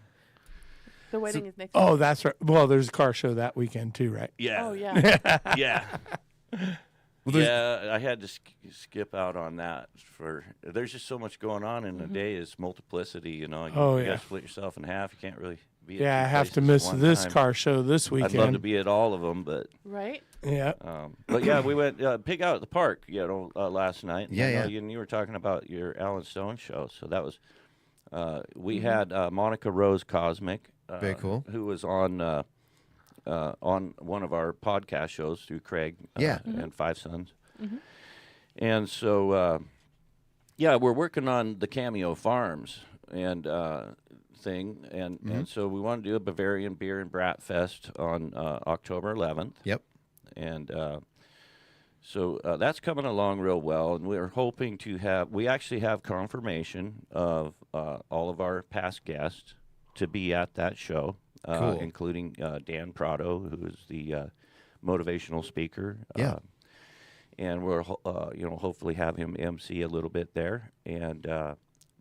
The wedding is next Oh, weekend. that's right. Well, there's a car show that weekend too, right? Yeah. Oh, yeah. Yeah. Well, Yeah, I had to skip out on that. There's just so much going on in a day. Is multiplicity, You Oh, you yeah. gotta split yourself in half. You can't really be. At Yeah, I two have to places miss at one this time. car show this I'd weekend. love to be at all of them, but Right? Yeah. but yeah, we went pig out at the park, last night. Yeah, I know yeah. you were talking about your Alan Stone show, so that was. We Mm-hmm. had Monica Rose Cosmic, Very cool. who was on one of our podcast shows through Craig, Yeah. and Five Sons, and so we're working on the Cameo Farms and thing, and so we want to do a Bavarian Beer and Brat Fest on October 11th. Yep. And so that's coming along real well, and we're hoping we actually have confirmation of all of our past guests to be at that show, Cool. including Dan Prado, who is the motivational speaker. Yeah. And we're hopefully have him MC a little bit there, and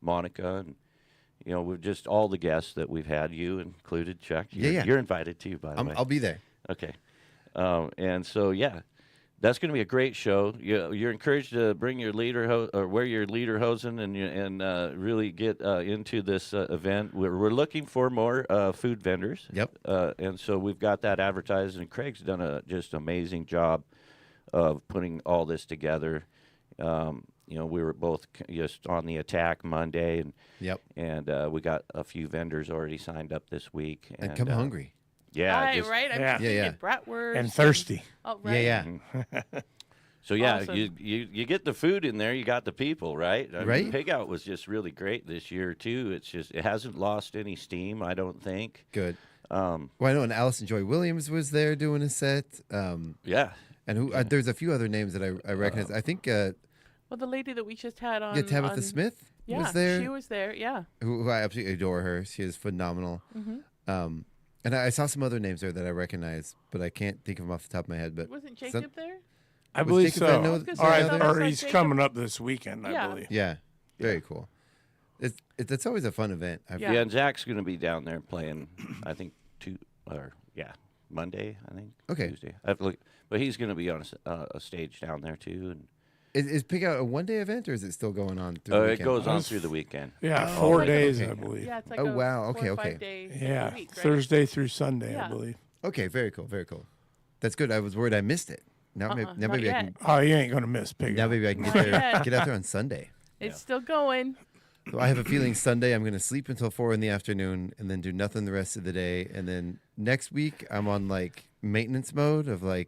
Monica, and we've just all the guests that we've had, you included, Chuck. Yeah. You're invited too, by the way. I'll be there. Okay. And so, that's going to be a great show. You're encouraged to bring your or wear your lederhosen and really get into this event. We're looking for more food vendors. Yep. And so we've got that advertised, and Craig's done a just amazing job of putting all this together. We were both just on the attack Monday, Yep. and we got a few vendors already signed up this week. And come hungry. Yeah. Right, just- right? I'm Yeah. just Yeah, thinking bratwurst. And thirsty. Oh, right. Yeah. So yeah, Awesome. you get the food in there, you got the people, right? I mean, Right. Pig Out was just really great this year too. It hasn't lost any steam, I don't think. Good. Well, I know, and Allison Joy Williams was there doing a set. Yeah. And who? There's a few other names that I recognize. I think Well, the lady that we just had on. Tabitha on- Smith Yeah, was there. she was there. Yeah. Who I absolutely adore her. She is phenomenal. And I saw some other names there that I recognize, but I can't think of them off the top of my head. But Wasn't some- Jacob there? I Was believe Jacob so. Van Noy I was gonna All say, right, I thought or it was he's Jacob. coming up this weekend, I Yeah. believe. yeah, very cool. It's always a fun event. Yeah. Yeah, and Zach's going to be down there playing, I think, Monday, I think. Okay. Tuesday. I have to look, but he's going to be on a stage down there too. And Is Pig Out a one-day event, or is it still going on through the it weekend? goes on It's- through the weekend. Yeah, Oh, 4 okay, days, okay. I believe. Yeah, it's like Oh, a wow, 4 or okay. 5 day Yeah, week, right? Thursday through Sunday, Yeah. I believe. Okay, very cool, very cool. That's good. I was worried I missed it. Now, now not maybe I yet. can. Oh, you ain't gonna miss Pig Now Out. maybe I can get Not there. yet. Get out there on Sunday. It's still going. So I have a feeling Sunday I'm going to sleep until 4 in the afternoon and then do nothing the rest of the day. And then next week I'm on like maintenance mode of like,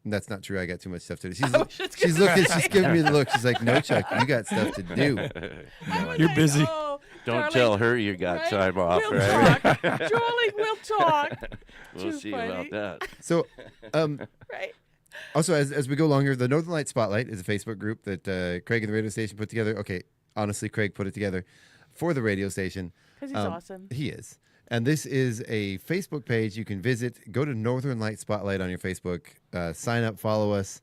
that's not true. I got too much stuff to do. I was just She's gonna looking, say. she's giving me the look. She's like, no, Chuck, you got stuff to do. I was You're like, busy. Oh, Don't darling, tell her you got right? time off, We'll right? talk. Darling, we'll talk. We'll Too see funny. about that. So, Right. also, as we go along here, the Northern Light Spotlight is a Facebook group that Craig and the radio station put together. Okay, honestly, Craig put it together for the radio station. Because he's awesome. He is. And this is a Facebook page you can visit. Go to Northern Light Spotlight on your Facebook. Sign up, follow us.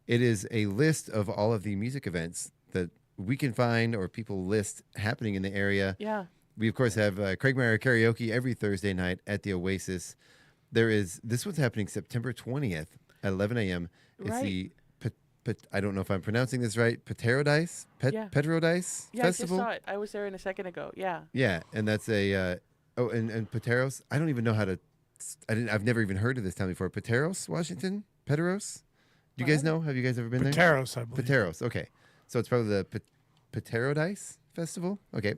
It is a list of all of the music events that we can find or people list happening in the area. Yeah. We, of course, have Craig Meyer Karaoke every Thursday night at the Oasis. There is this one's happening September 20th at 11 a.m. It's Right. the I don't know if I'm pronouncing this right. Paterodise Yeah. Paterodise Yeah, Festival. I just saw it. I was there a second ago. Yeah. Yeah, and that's a and Pateros. I don't even know how to. I've never even heard of this town before. Pateros, Washington. Pateros. Do you guys know? Have you guys ever been there? Pateros, I believe. Pateros. Okay, so it's probably the Paterodise Festival. Okay,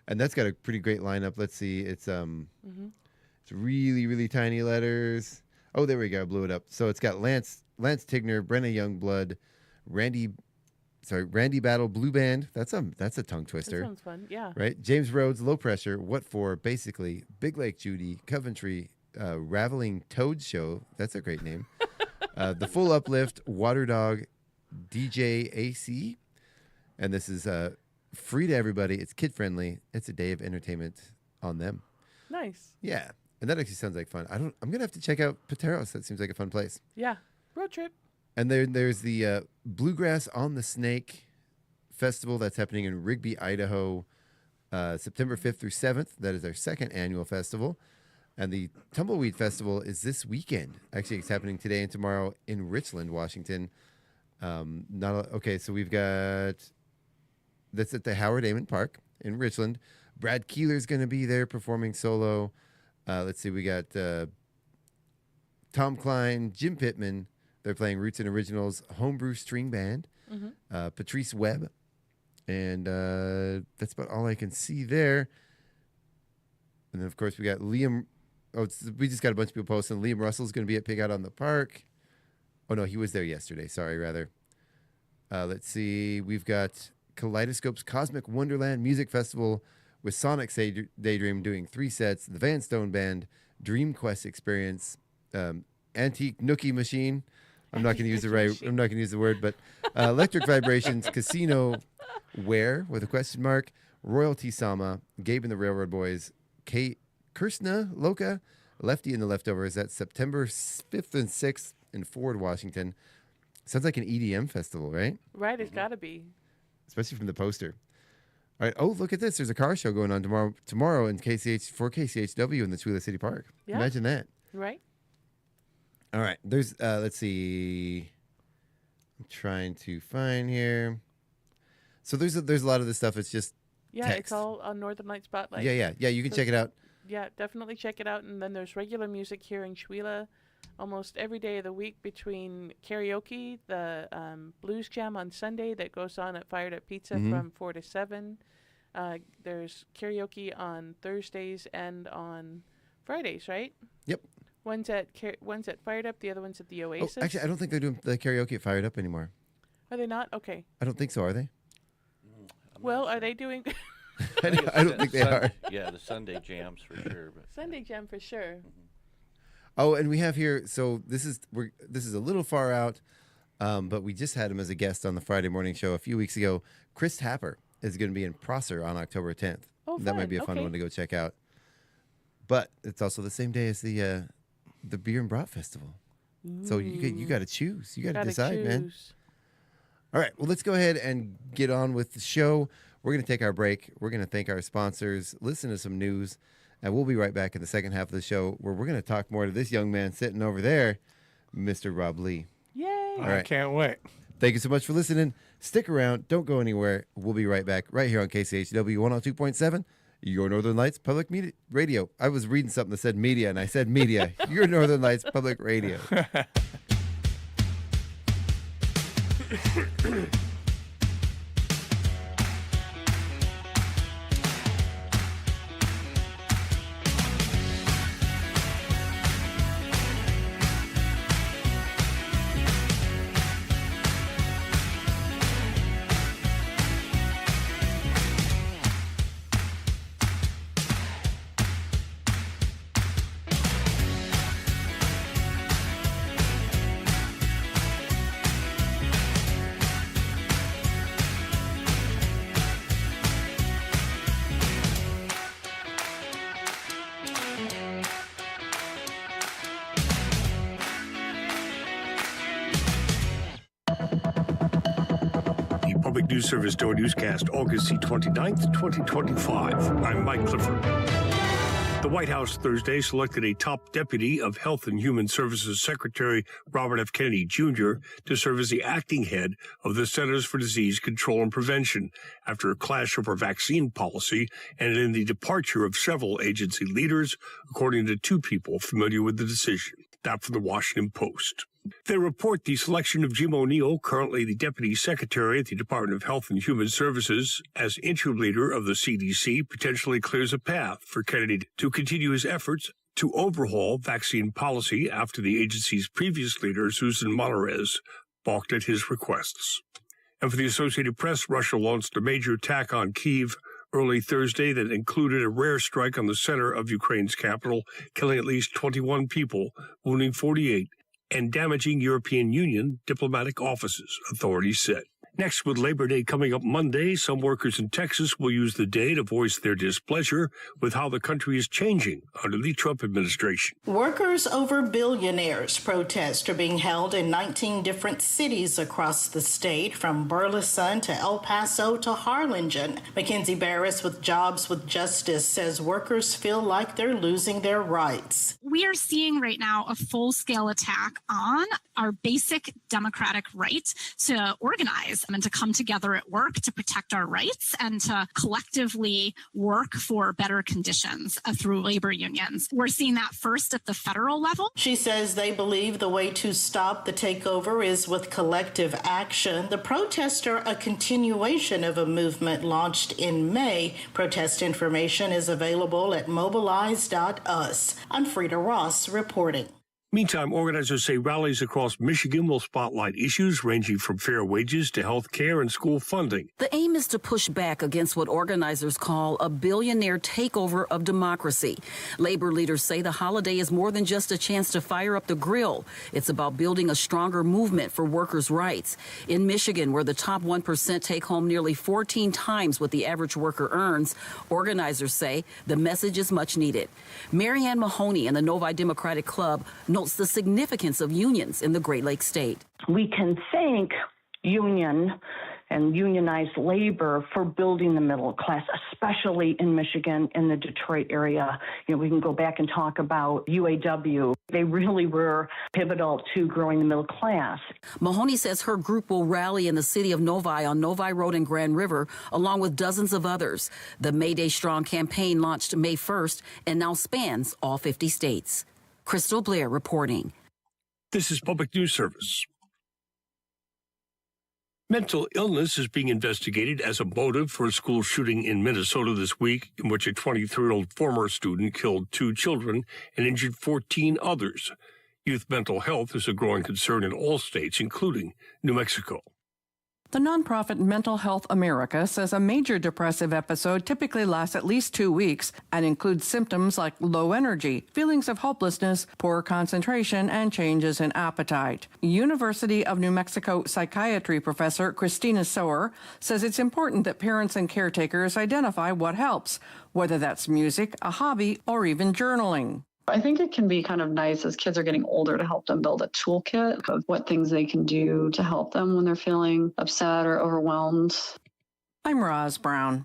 and that's got a pretty great lineup. Let's see. It's it's really really tiny letters. Oh, there we go. Blew it up. So it's got Lance Tigner, Brenna Youngblood, Randy Battle, Blue Band. That's a tongue twister. That sounds fun. Yeah. Right? James Rhodes, Low Pressure, What For, basically, Big Lake Judy, Coventry, Raveling Toad Show. That's a great name. The Full Uplift, Water Dog, DJ AC. And this is free to everybody. It's kid friendly. It's a day of entertainment on them. Nice. Yeah. And that actually sounds like fun. I'm going to have to check out Pateros. That seems like a fun place. Yeah. Road trip. And there's the Bluegrass on the Snake Festival that's happening in Rigby, Idaho, September 5th through 7th. That is our second annual festival. And the Tumbleweed Festival is this weekend. Actually, it's happening today and tomorrow in Richland, Washington. So we've got that's at the Howard Amon Park in Richland. Brad Keeler's going to be there performing solo. Let's see, we got Tom Klein, Jim Pittman. They're playing Roots and Originals, Homebrew String Band, Patrice Webb, and that's about all I can see there. And then, of course, we got Liam. We just got a bunch of people posting. Liam Russell's going to be at Pig Out on the Park. Oh, no, he was there yesterday. Sorry, rather. Let's see. We've got Kaleidoscope's Cosmic Wonderland Music Festival with Sonic Daydream doing 3 sets, the Van Stone Band, Dream Quest Experience, Antique Nookie Machine. I'm not going to use I'm not going to use the word, but Electric Vibrations, Casino Ware with a question mark, Royalty Sama, Gabe and the Railroad Boys, Kirsna Loca, Lefty and the Leftovers. That's September 5th and 6th in Ford, Washington. Sounds like an EDM festival, right? Right, it's got to be. Especially from the poster. All right. Oh, look at this. There's a car show going on tomorrow in KCHW in the Twila City Park. Yeah. Imagine that. Right. All right. There's let's see. I'm trying to find here. So there's a lot of this stuff. It's just text. It's all on Northern Light Spotlight. Yeah. You can check it out. Yeah, definitely check it out. And then there's regular music here in Twila almost every day of the week between karaoke, the blues jam on Sunday that goes on at Fired Up Pizza from 4 to 7. There's karaoke on Thursdays and on Fridays, right? Yep. One's at Fired Up, the other one's at the Oasis. Oh, actually, I don't think they're doing the karaoke at Fired Up anymore. Are they not? Okay. I don't think so, are they? Well, are they doing I don't think they are. Yeah, the Sunday jams for sure. But Sunday jam for sure? Oh, and we have here. So this is a little far out, but we just had him as a guest on the Friday morning show a few weeks ago. Chris Tapper is going to be in Prosser on October 10th. Oh, that might be a fun one to go check out. But it's also the same day as the Beer and Brat Festival. So you got to choose. You got to decide, man. All right. Well, let's go ahead and get on with the show. We're going to take our break. We're going to thank our sponsors, listen to some news, and we'll be right back in the second half of the show where we're going to talk more to this young man sitting over there, Mr. Rob Lee. Yay! All right. I can't wait. Thank you so much for listening. Stick around. Don't go anywhere. We'll be right back right here on KCHW 102.7, your Northern Lights Public Media Radio. I was reading something that said media, and I said media. Your Northern Lights Public Radio. Public News Service Door Newscast, August 29th, 2025. I'm Mike Clifford. The White House Thursday selected a top deputy of Health and Human Services Secretary Robert F. Kennedy Jr. to serve as the acting head of the Centers for Disease Control and Prevention after a clash over vaccine policy and in the departure of several agency leaders, according to two people familiar with the decision. That from the Washington Post. They report the selection of Jim O'Neill, currently the Deputy Secretary at the Department of Health and Human Services, as interim leader of the CDC potentially clears a path for Kennedy to continue his efforts to overhaul vaccine policy after the agency's previous leader, Susan Monterez, balked at his requests. And for the Associated Press, Russia launched a major attack on Kyiv early Thursday that included a rare strike on the center of Ukraine's capital, killing at least 21 people, wounding 48, and damaging European Union diplomatic offices, authorities said. Next, with Labor Day coming up Monday, some workers in Texas will use the day to voice their displeasure with how the country is changing under the Trump administration. Workers over billionaires protests are being held in 19 different cities across the state, from Burleson to El Paso to Harlingen. Mackenzie Barris with Jobs with Justice says workers feel like they're losing their rights. We are seeing right now a full-scale attack on our basic democratic right to organize and to come together at work to protect our rights and to collectively work for better conditions through labor unions. We're seeing that first at the federal level. She says they believe the way to stop the takeover is with collective action. The protests are a continuation of a movement launched in May. Protest information is available at mobilize.us. I'm Frida Ross reporting. Meantime, organizers say rallies across Michigan will spotlight issues ranging from fair wages to health care and school funding. The aim is to push back against what organizers call a billionaire takeover of democracy. Labor leaders say the holiday is more than just a chance to fire up the grill. It's about building a stronger movement for workers' rights. In Michigan, where the top 1% take home nearly 14 times what the average worker earns, organizers say the message is much needed. Marianne Mahoney and the Novi Democratic Club notes the significance of unions in the Great Lakes state. We can thank union and unionized labor for building the middle class, especially in Michigan, in the Detroit area. You know, we can go back and talk about UAW. They really were pivotal to growing the middle class. Mahoney says her group will rally in the city of Novi on Novi Road and Grand River, along with dozens of others. The May Day Strong campaign launched May 1st and now spans all 50 states. Crystal Blair reporting. This is Public News Service. Mental illness is being investigated as a motive for a school shooting in Minnesota this week, in which a 23-year-old former student killed 2 children and injured 14 others. Youth mental health is a growing concern in all states, including New Mexico. The nonprofit Mental Health America says a major depressive episode typically lasts at least 2 weeks and includes symptoms like low energy, feelings of hopelessness, poor concentration, and changes in appetite. University of New Mexico psychiatry professor Christina Sower says it's important that parents and caretakers identify what helps, whether that's music, a hobby, or even journaling. I think it can be kind of nice as kids are getting older to help them build a toolkit of what things they can do to help them when they're feeling upset or overwhelmed. I'm Roz Brown.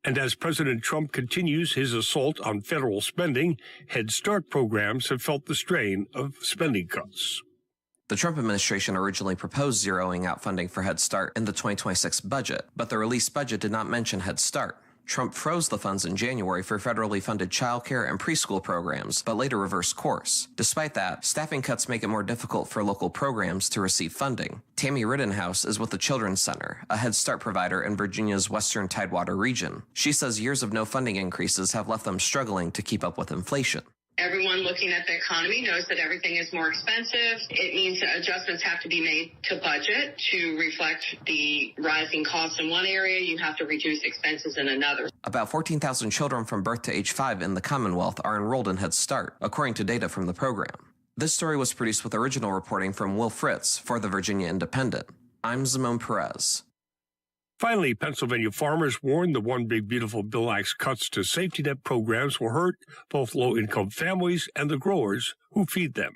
And as President Trump continues his assault on federal spending, Head Start programs have felt the strain of spending cuts. The Trump administration originally proposed zeroing out funding for Head Start in the 2026 budget, but the released budget did not mention Head Start. Trump froze the funds in January for federally funded childcare and preschool programs, but later reversed course. Despite that, staffing cuts make it more difficult for local programs to receive funding. Tammy Rittenhouse is with the Children's Center, a Head Start provider in Virginia's western Tidewater region. She says years of no funding increases have left them struggling to keep up with inflation. Everyone looking at the economy knows that everything is more expensive. It means that adjustments have to be made to budget to reflect the rising costs in one area. You have to reduce expenses in another. About 14,000 children from birth to age 5 in the Commonwealth are enrolled in Head Start, according to data from the program. This story was produced with original reporting from Will Fritz for the Virginia Independent. I'm Simone Perez. Finally, Pennsylvania farmers warned the One Big Beautiful Bill Act's cuts to safety net programs will hurt both low-income families and the growers who feed them.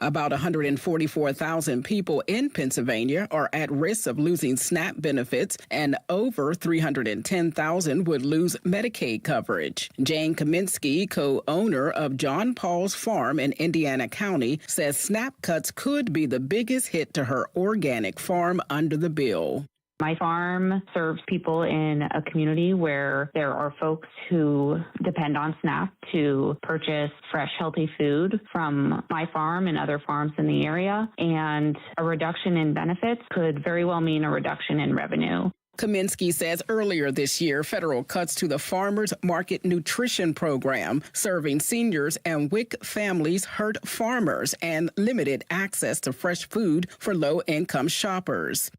About 144,000 people in Pennsylvania are at risk of losing SNAP benefits, and over 310,000 would lose Medicaid coverage. Jane Kaminsky, co-owner of John Paul's Farm in Indiana County, says SNAP cuts could be the biggest hit to her organic farm under the bill. My farm serves people in a community where there are folks who depend on SNAP to purchase fresh, healthy food from my farm and other farms in the area. And a reduction in benefits could very well mean a reduction in revenue. Kaminsky says earlier this year, federal cuts to the Farmers Market Nutrition Program, serving seniors and WIC families, hurt farmers and limited access to fresh food for low-income shoppers.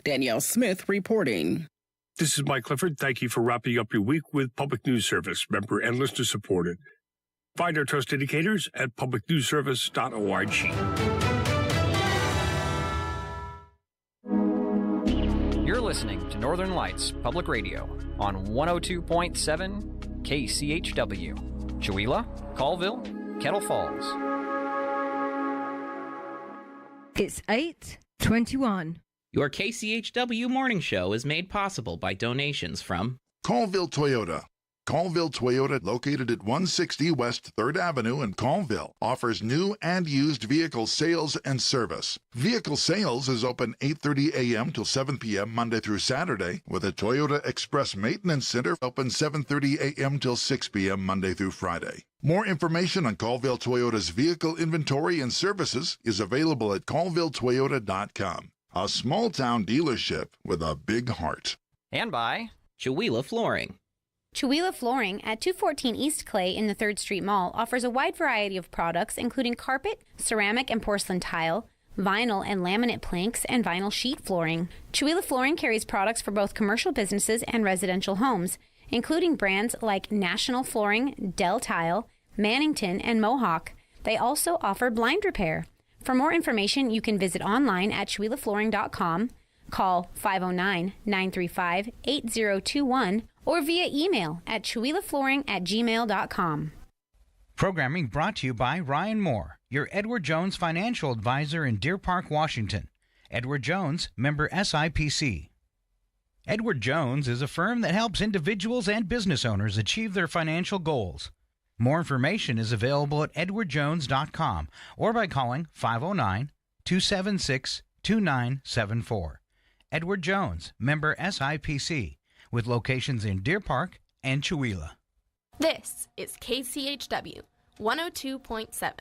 Danielle Smith reporting. This is Mike Clifford. Thank you for wrapping up your week with Public News Service, member and listener supported. Find our trust indicators at publicnewsservice.org. You're listening to Northern Lights Public Radio on 102.7 KCHW, Chewelah, Colville, Kettle Falls. It's 8:21. Your KCHW Morning Show is made possible by donations from Colville Toyota. Colville Toyota, located at 160 West 3rd Avenue in Colville, offers new and used vehicle sales and service. Vehicle sales is open 8:30 a.m. till 7 p.m. Monday through Saturday, with a Toyota Express Maintenance Center open 7:30 a.m. till 6 p.m. Monday through Friday. More information on Colville Toyota's vehicle inventory and services is available at colvilletoyota.com. A small-town dealership with a big heart. And by Chewelah Flooring. Chewelah Flooring at 214 East Clay in the 3rd Street Mall offers a wide variety of products, including carpet, ceramic and porcelain tile, vinyl and laminate planks, and vinyl sheet flooring. Chewelah Flooring carries products for both commercial businesses and residential homes, including brands like National Flooring, Dell Tile, Mannington, and Mohawk. They also offer blind repair. For more information, you can visit online at ChewelahFlooring.com, call 509-935-8021, or via email at ChewelahFlooring@gmail.com. Programming brought to you by Ryan Moore, your Edward Jones financial advisor in Deer Park, Washington. Edward Jones, member SIPC. Edward Jones is a firm that helps individuals and business owners achieve their financial goals. More information is available at edwardjones.com or by calling 509-276-2974. Edward Jones, member SIPC, with locations in Deer Park and Chewelah. This is KCHW 102.7.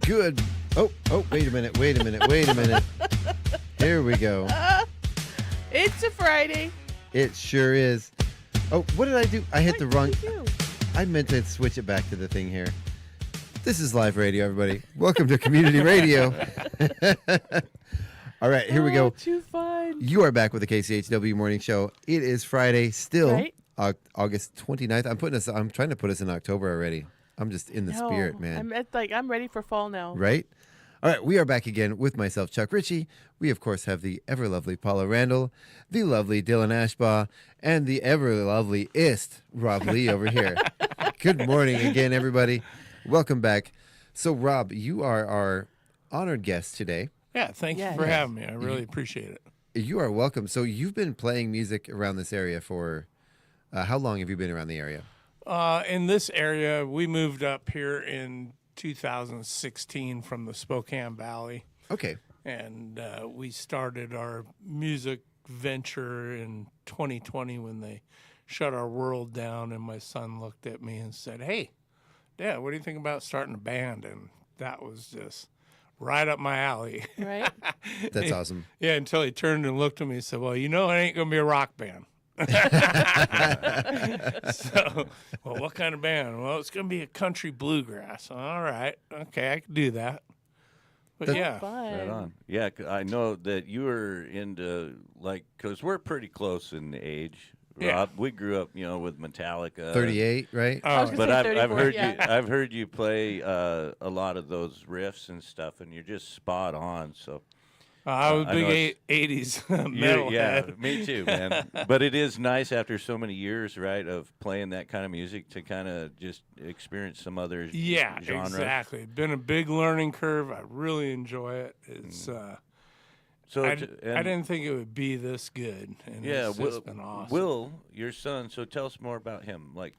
Good. Oh, wait a minute. Here we go. It's a Friday. It sure is. Oh, what did I do? I hit the wrong. I meant to switch it back to the thing here. This is live radio, everybody. Welcome to Community Radio. All right, here we go. Too fun. You are back with the KCHW Morning Show. It is Friday, still Right? August 29th. I'm trying to put us in October already. I'm just in the spirit, man. I'm ready for fall now. Right? All right, we are back again with myself, Chuck Ritchie. We, of course, have the ever-lovely Paula Randall, the lovely Dylan Ashbaugh, and the ever-lovely-ist Rob Lee over here. Good morning again, everybody. Welcome back. So, Rob, you are our honored guest today. Yeah, thank you for having me. I really appreciate it. You are welcome. So, you've been playing music around this area for how long have you been around the area? In this area, we moved up here in 2016 from the Spokane Valley. Okay. And we started our music venture in 2020 when they shut our world down, and my son looked at me and said, "Hey, Dad, what do you think about starting a band?" And that was just right up my alley. Right. That's awesome. Yeah, until he turned and looked at me and said, "Well, you know it ain't going to be a rock band." So, well, what kind of band? Well, it's going to be a country bluegrass. All right. Okay, I can do that. But yeah. Right on. Yeah, I know that you were into, like, because we're pretty close in age. Yeah. Rob, we grew up, with Metallica. 38, right? I was gonna But say I've 34, heard yeah. I've heard you play a lot of those riffs and stuff, and you're just spot on. So I was a I know big 80s metalhead. yeah, me too, man. But it is nice after so many years, right, of playing that kind of music to kind of just experience some other genre. Exactly. Been a big learning curve. I really enjoy it. It's So I didn't think it would be this good, and it's just been awesome. Will, your son. So tell us more about him. Like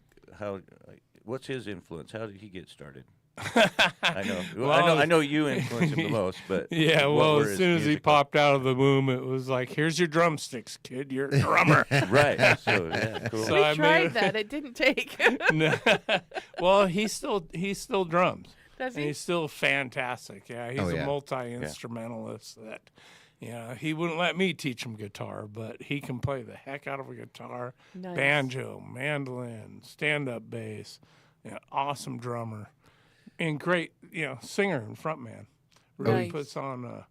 what's his influence? How did he get started? I know. I know you influenced him the most, but yeah. what Well, were as his soon as he musical- popped out of the womb, it was like, "Here's your drumsticks, kid. You're a drummer." Right. So yeah, cool. So We I tried that. It didn't take. No. Well, he still drums. Does And he? he's still fantastic. Yeah, he's Oh, a yeah. multi-instrumentalist that, he wouldn't let me teach him guitar, but he can play the heck out of a guitar, Nice. banjo, mandolin, stand-up bass. Awesome drummer, and great, singer and frontman. Really Nice. puts on,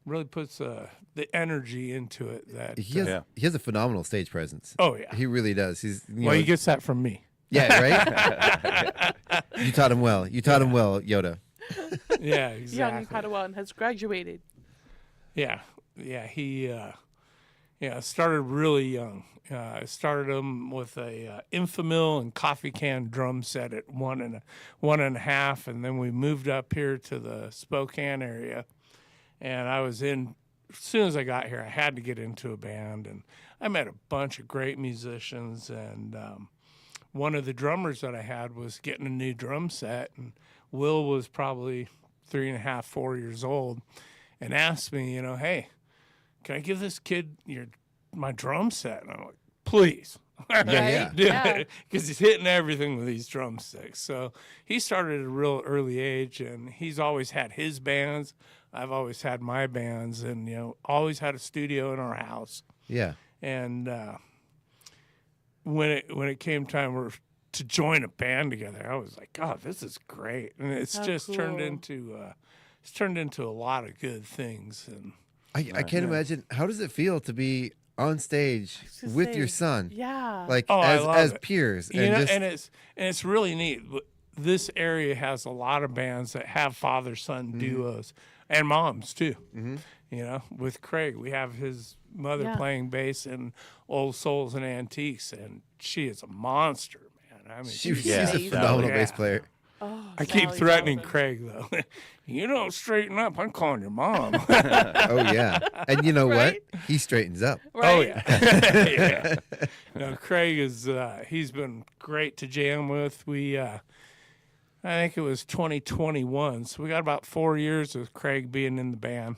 the energy into it. That He has a phenomenal stage presence. Oh, yeah. He really does. he gets that from me. Yeah, right? You taught him well. You taught him well, Yoda. Yeah, Young exactly. Padawan has graduated. Yeah, he started really young. I started him with a Infamil and coffee can drum set at 1.5, and then we moved up here to the Spokane area. And as soon as I got here, I had to get into a band, and I met a bunch of great musicians. And one of the drummers that I had was getting a new drum set, and Will was probably 3.5, 4 years old, and asked me, hey, can I give this kid my drum set? And I'm like, please. Yeah. Do it. Because he's hitting everything with these drumsticks. So he started at a real early age, and he's always had his bands. I've always had my bands, and, always had a studio in our house. Yeah. And when it came time to join a band together, I was like, "God, this is great!" And it's How just turned cool. into a lot of good things. And I can't imagine. How does it feel to be on stage to with your say, son? yeah. Like I love as it. peers. And it's really neat. This area has a lot of bands that have father-son duos and moms too. Mm-hmm. With Craig, we have his mother playing bass in Old Souls and Antiques, and she is a monster, man. I mean, she's a phenomenal bass player. Oh, I keep Sally threatening Sullivan. Craig though. You don't straighten up, I'm calling your mom. Oh yeah, and you know Right? what? He straightens up. Right? Oh yeah. No, Craig is he's been great to jam with. I think it was 2021, so we got about 4 years of Craig being in the band,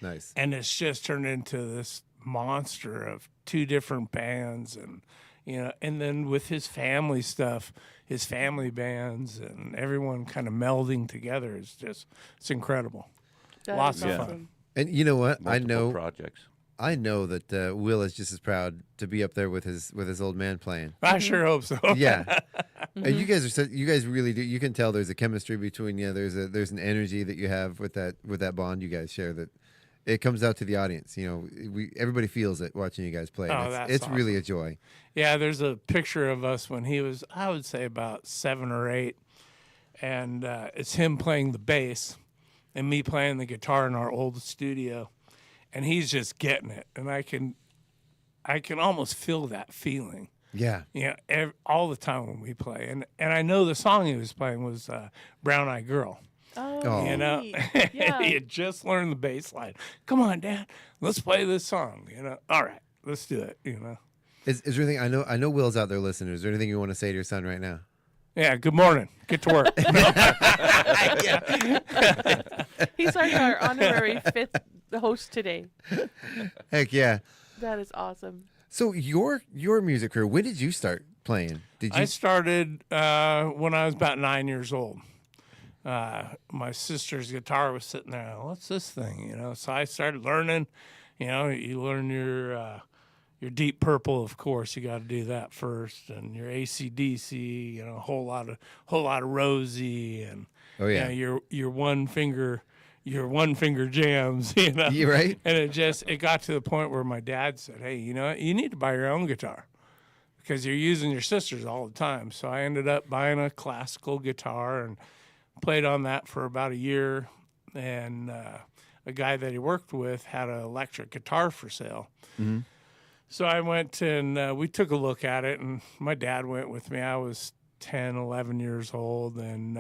Nice. and it's just turned into this monster of 2 different bands, and and then with his family stuff, his family bands, and everyone kind of melding together it's incredible. That Lots is of awesome. fun. And you know what? Multiple projects. I know that Will is just as proud to be up there with his old man playing. I sure hope so. Yeah, and you guys really do. You can tell there's a chemistry between you. There's an energy that you have with that bond you guys share that it comes out to the audience. Everybody feels it watching you guys play. Oh, It's that's really a joy. Yeah, there's a picture of us when he was, I would say, about 7 or 8, and it's him playing the bass and me playing the guitar in our old studio, and he's just getting it, and I can almost feel that feeling. Yeah. All the time when we play, and I know the song he was playing was "Brown Eyed Girl." Oh, neat. Yeah. He had just learned the bass line. Come on, Dad, let's play this song. All right, let's do it. Is there anything I know Will's out there listening? Is there anything you want to say to your son right now? Yeah. Good morning. Get to work. He's our honorary 5th host today. Heck yeah. That is awesome. So your music career, when did you start playing? I started when I was about 9 years old. My sister's guitar was sitting there. What's this thing? So I started learning. You learn your Deep Purple, of course, you got to do that first, and your AC/DC, a whole lot of Rosie, and your one finger jams, You right? And it got to the point where my dad said, "Hey, you know what? You need to buy your own guitar because you're using your sister's all the time." So I ended up buying a classical guitar and played on that for about a year, and a guy that he worked with had an electric guitar for sale. Mm-hmm. So I went and we took a look at it, and my dad went with me. I was 10, 11 years old, and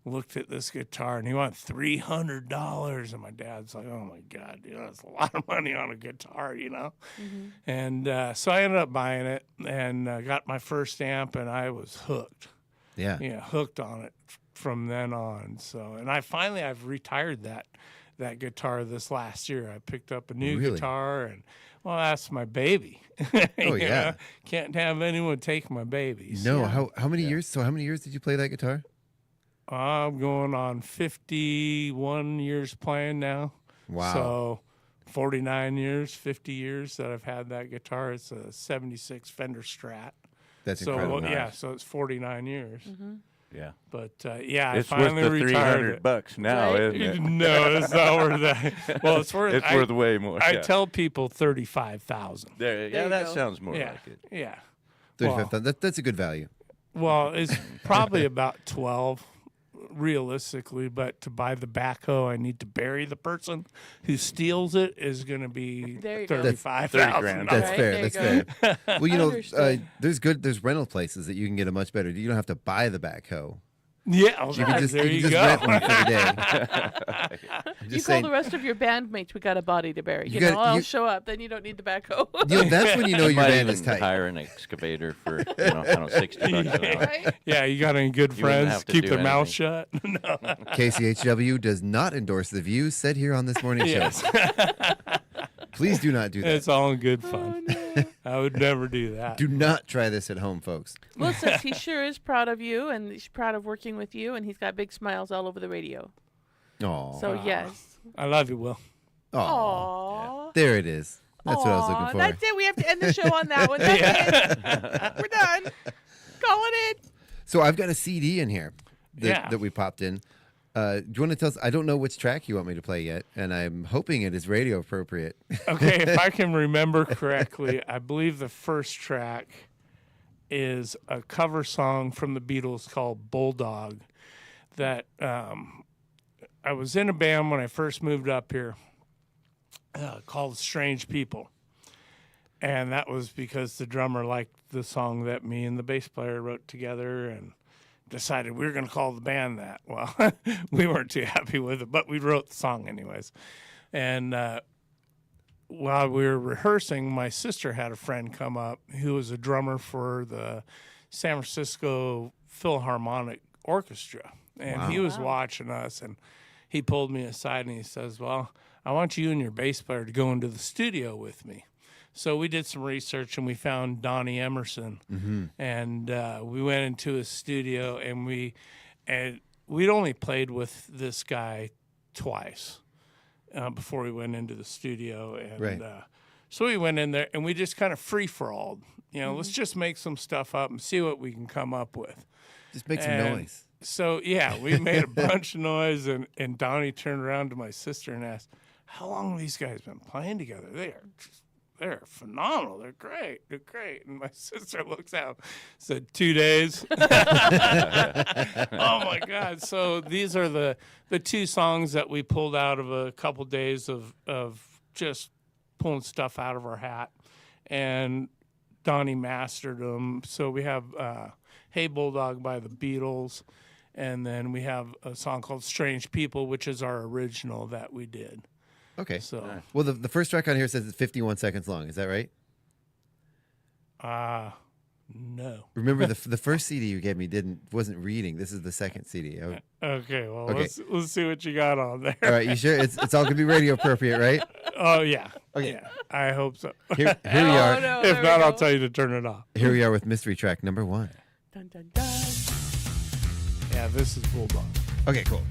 looked at this guitar, and he wanted $300. And my dad's like, "Oh, my God, that's a lot of money on a guitar, Mm-hmm. And so I ended up buying it and got my first amp, and I was hooked. Yeah. Hooked on it from then on. So, and I've retired that guitar this last year. I picked up a new guitar, and well, that's my baby. Oh yeah, can't have anyone take my baby. No, So, how many years? So how many years did you play that guitar? I'm going on 51 years playing now. Wow. So 49 years, 50 years that I've had that guitar. It's a 76 Fender Strat. That's so incredible. yeah, Nice. so it's 49 years. Mm-hmm. Yeah. But It's I finally worth the retired. $300 now, Right? isn't it? No, it's not worth that. Well, it's worth. It's worth way more. I yeah. tell people 35,000. There, There you that go. sounds more Yeah, like it. yeah. 35,000. That's a good value. Well, it's probably about 12, realistically. But to buy the backhoe, I need to bury the person who steals it. Is going to be There you go. $35,000. That's Right, fair. there you That's fair. Well, Understood. there's rental places that you can get a much better. You don't have to buy the backhoe. Yeah, You can just, there you you can go. just rent one for the day. I'm You just call saying, the rest of your bandmates. We got a body to bury. You You got- know, I'll you- show up. Then you don't need the backhoe. that's when you know You your might band even is tight. hire an excavator for $60 an hour. Right? Yeah, you got any good You wouldn't friends? have to Keep do their mouth anything. shut. No. KCHW does not endorse the views said here on this morning show. Yes. Please do not do that. It's all in good fun. I would never do that. Do not try this at home, folks. Well, it says he sure is proud of you, and he's proud of working with you, and he's got big smiles all over the radio. Oh. So yes. I love you, Will. Aww. There it is. That's what I was Aw, looking for. That's it. We have to end the show on that one. That's it. We're done. Calling it. So I've got a CD in here Yeah. that we popped in. Do you want to tell us? I don't know which track you want me to play yet, and I'm hoping it is radio appropriate. Okay, if I can remember correctly, I believe the first track is a cover song from the Beatles called Bulldog that I was in a band when I first moved up here called Strange People. And that was because the drummer liked the song that me and the bass player wrote together and decided we were going to call the band that. Well, we weren't too happy with it, but we wrote the song anyways. And while we were rehearsing, my sister had a friend come up who was a drummer for the San Francisco Philharmonic Orchestra. And he was watching us, and he pulled me aside and he says, "Well, I want you and your bass player to go into the studio with me." So we did some research, and we found Donnie Emerson, and we went into his studio, and we'd only played with this guy twice before we went into the studio, and so we went in there, and we just kind of free-for-alled. Let's just make some stuff up and see what we can come up with. Just make some noise. So yeah, we made a bunch of noise, and Donnie turned around to my sister and asked, "How long have these guys been playing together? They're phenomenal. They're great. They're great." And my sister looks out, said, 2 days. Oh my God. So these are the two songs that we pulled out of a couple days of just pulling stuff out of our hat. And Donnie mastered them. So we have Hey Bulldog by the Beatles. And then we have a song called Strange People, which is our original that we did. Okay. So well, the first track on here says it's 51 seconds long. Is that right? No. Remember the first CD you gave me wasn't reading. This is the second CD. Okay. Well, Okay. let's see what you got on there. All right. You sure it's all gonna be radio appropriate, right? Oh yeah. Okay. Yeah, I hope so. Here we are. No, If there not, we I'll go. tell you to turn it off. Here we are with mystery track number 1. Dun, dun, dun. Yeah, this is Bulldog. Okay, cool.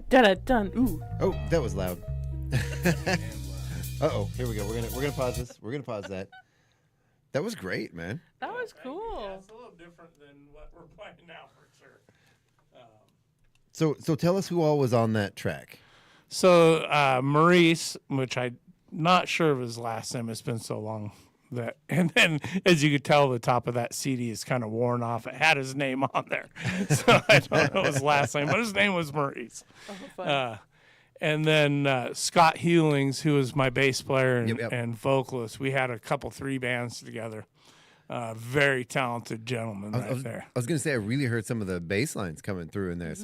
Da-da-dun. Ooh. Oh, that was loud. Uh-oh, here we go. We're gonna pause this. We're gonna pause that. That was great, man. That was cool. Yeah, it's a little different than what we're playing now, for sure. So tell us who all was on that track. So Maurice, which I'm not sure of his last name. It's been so long. And then, as you could tell, the top of that CD is kind of worn off. It had his name on there, so I don't know his last name, but his name was Maurice. And then Scott Hewlings, who was my bass player and vocalist. We had a couple 3 bands together. Very talented gentleman there. I was going to say, I really heard some of the bass lines coming through in there.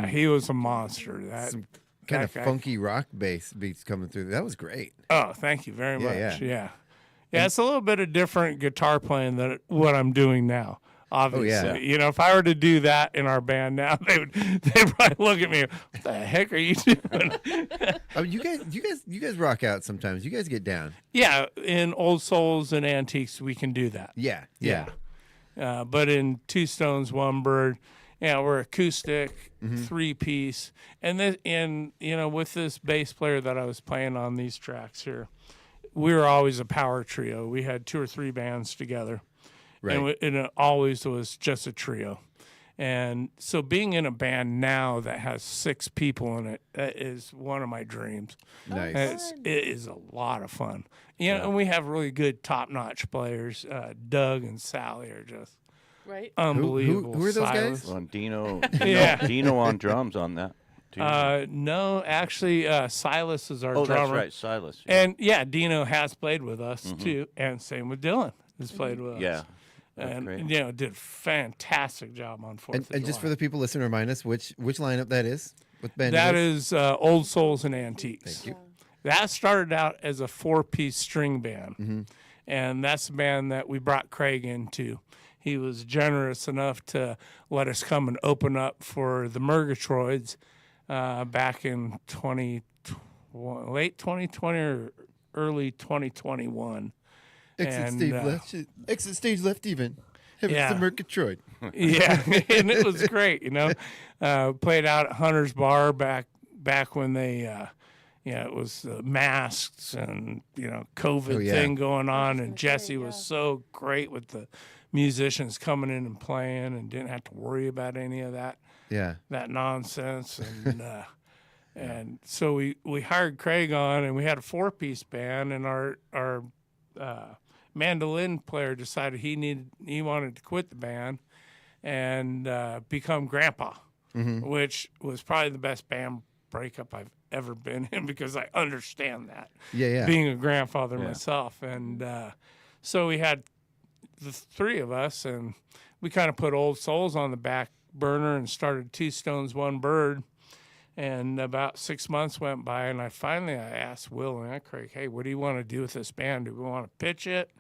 He was a monster. Some kind of funky rock bass beats coming through. That was great. Oh, thank you very much. Yeah, it's a little bit of different guitar playing than what I'm doing now. Obviously, you know, if I were to do that in our band now, they'd probably look at me. What the heck are you doing? You guys rock out sometimes. You guys get down. Yeah, in Old Souls and Antiques, we can do that. Yeah. But in Two Stones, One Bird, we're acoustic, 3-piece, and you know, with this bass player that I was playing on these tracks here, we were always a power trio. We had 2 or 3 bands together. Right. And it always was just a trio. And so being in a band now that has 6 people in it, that is one of my dreams. Nice. It is a lot of fun. You know, and we have really good top-notch players. Doug and Sally are just unbelievable. Who are those guys? On Dino. Yeah. Dino on drums on that. No, actually, Silas is our drummer. Oh, that's right, Silas. And, Dino has played with us, too. And same with Dylan has played with us. Yeah. And you know, did a fantastic job on 4th of July. And just for the people listening, remind us which lineup that is. What band that is? Old Souls and Antiques. Thank you. That started out as a 4-piece string band, and that's the band that we brought Craig into. He was generous enough to let us come and open up for the Murgatroyds back in late 2020 or early 2021. Exit stage left even. It's the Murgatroyd. And it was great, you know. Played out at Hunter's Bar back when they, it was masks and, you know, COVID thing going on. And Jesse was so great with the musicians coming in and playing and didn't have to worry about any of that. That nonsense. And and so we hired Craig on, and we had a 4-piece band, and our mandolin player decided he wanted to quit the band and become grandpa, which was probably the best band breakup I've ever been in, because I understand that. Being a grandfather myself. And so we had the 3 of us, and we kind of put Old Souls on the back burner and started Two Stones, One Bird. And about 6 months went by, and I asked Will and Craig, hey, what do you want to do with this band? Do we want to pitch it?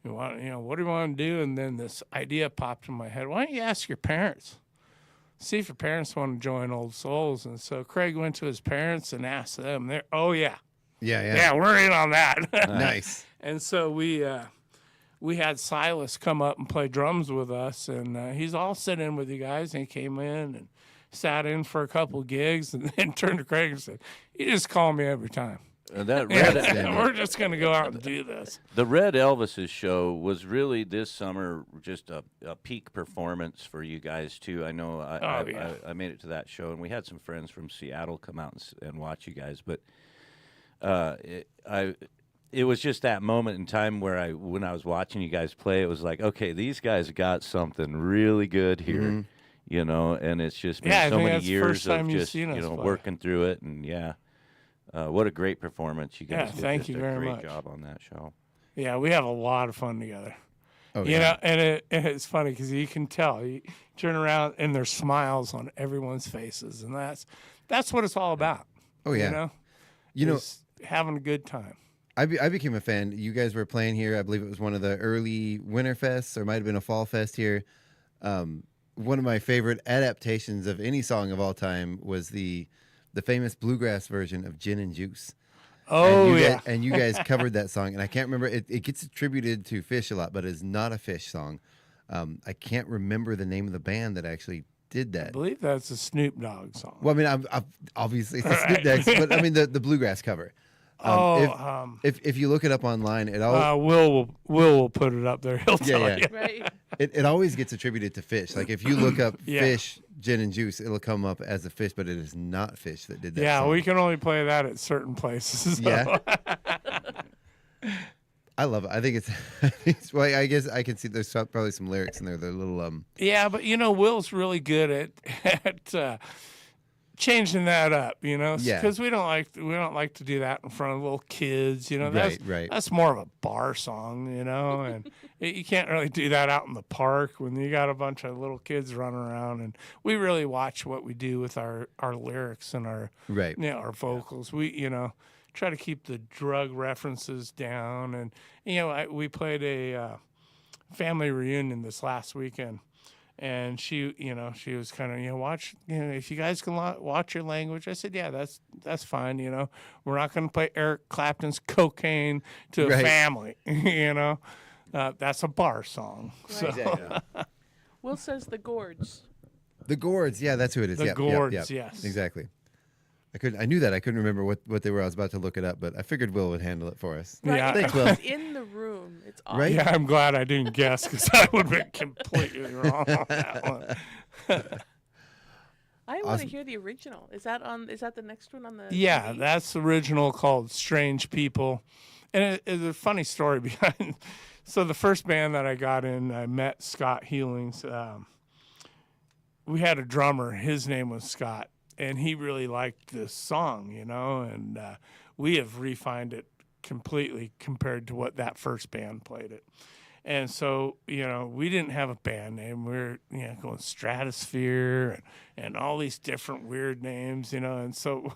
What do you want to do? And then this idea popped in my head. Why don't you ask your parents? See if your parents want to join Old Souls. And so Craig went to his parents and asked them. They're, yeah, we're in on that. Nice. And so we had Silas come up and play drums with us, and he's all sit in with you guys, and he came in and sat in for a couple gigs, and then turned to Craig and said, you just call me every time. We're just going to go out and do this. The Red Elvis's show was really this summer just a peak performance for you guys, too. I know I made it to that show, and we had some friends from Seattle come out and watch you guys. But it was just that moment in time where when I was watching you guys play, it was like, okay, these guys got something really good here. You know, and it's just been so many years of just working through it, and what a great performance you guys did. Thank you very much. Great job on that show. Yeah, we have a lot of fun together. You know, and it's funny because you can tell. You turn around and there's smiles on everyone's faces, and that's what it's all about. You know, having a good time. I became a fan. You guys were playing here. I believe it was one of the early winter fests, or might have been a fall fest here. One of my favorite adaptations of any song of all time was the famous bluegrass version of Gin and Juice. And you guys covered that song, and I can't remember. It gets attributed to Fish a lot, but it's not a Fish song. I can't remember the name of the band that actually did that? I believe that's a Snoop Dogg song. Well, I mean, I'm obviously it's a Snoop Dogg, but I mean the bluegrass cover. If you look it up online, it always Will put it up there. He'll tell you. Right. It always gets attributed to Fish. Like if you look up Fish Gin and Juice, it'll come up as a Fish, but it is not Fish that did that. Yeah, song. we can only play that at certain places. So. Yeah. I love it. I think it's well, I guess I can see there's probably some lyrics in there. They're a little Yeah, but Will's really good at changing that up, because we don't like to do that in front of little kids, That's more of a bar song, and you can't really do that out in the park when you got a bunch of little kids running around. And we really watch what we do with our lyrics and our our vocals. We try to keep the drug references down, and we played a family reunion this last weekend. And she was kind of, watch, if you guys can watch your language. I said, yeah, that's fine. We're not going to play Eric Clapton's Cocaine to a family. That's a bar song. Right. So. Will says the Gourds. The Gourds, yeah, that's who it is. The Yep, Gourds, yep. yes, exactly. I knew that. I couldn't remember what they were. I was about to look it up, but I figured Will would handle it for us. Right. Yeah, thanks, Will. He's in the room. It's awesome. Right? Yeah, I'm glad I didn't guess because I would have been completely wrong on that one. I want to hear the original. Is that the next one on the? Yeah, CD? that's the original called "Strange People," and it's a funny story behind. So the first band that I got in, I met Scott Healings. We had a drummer. His name was Scott. And he really liked this song, and we have refined it completely compared to what that first band played it. And so, we didn't have a band name. We were, going Stratosphere and all these different weird names, And so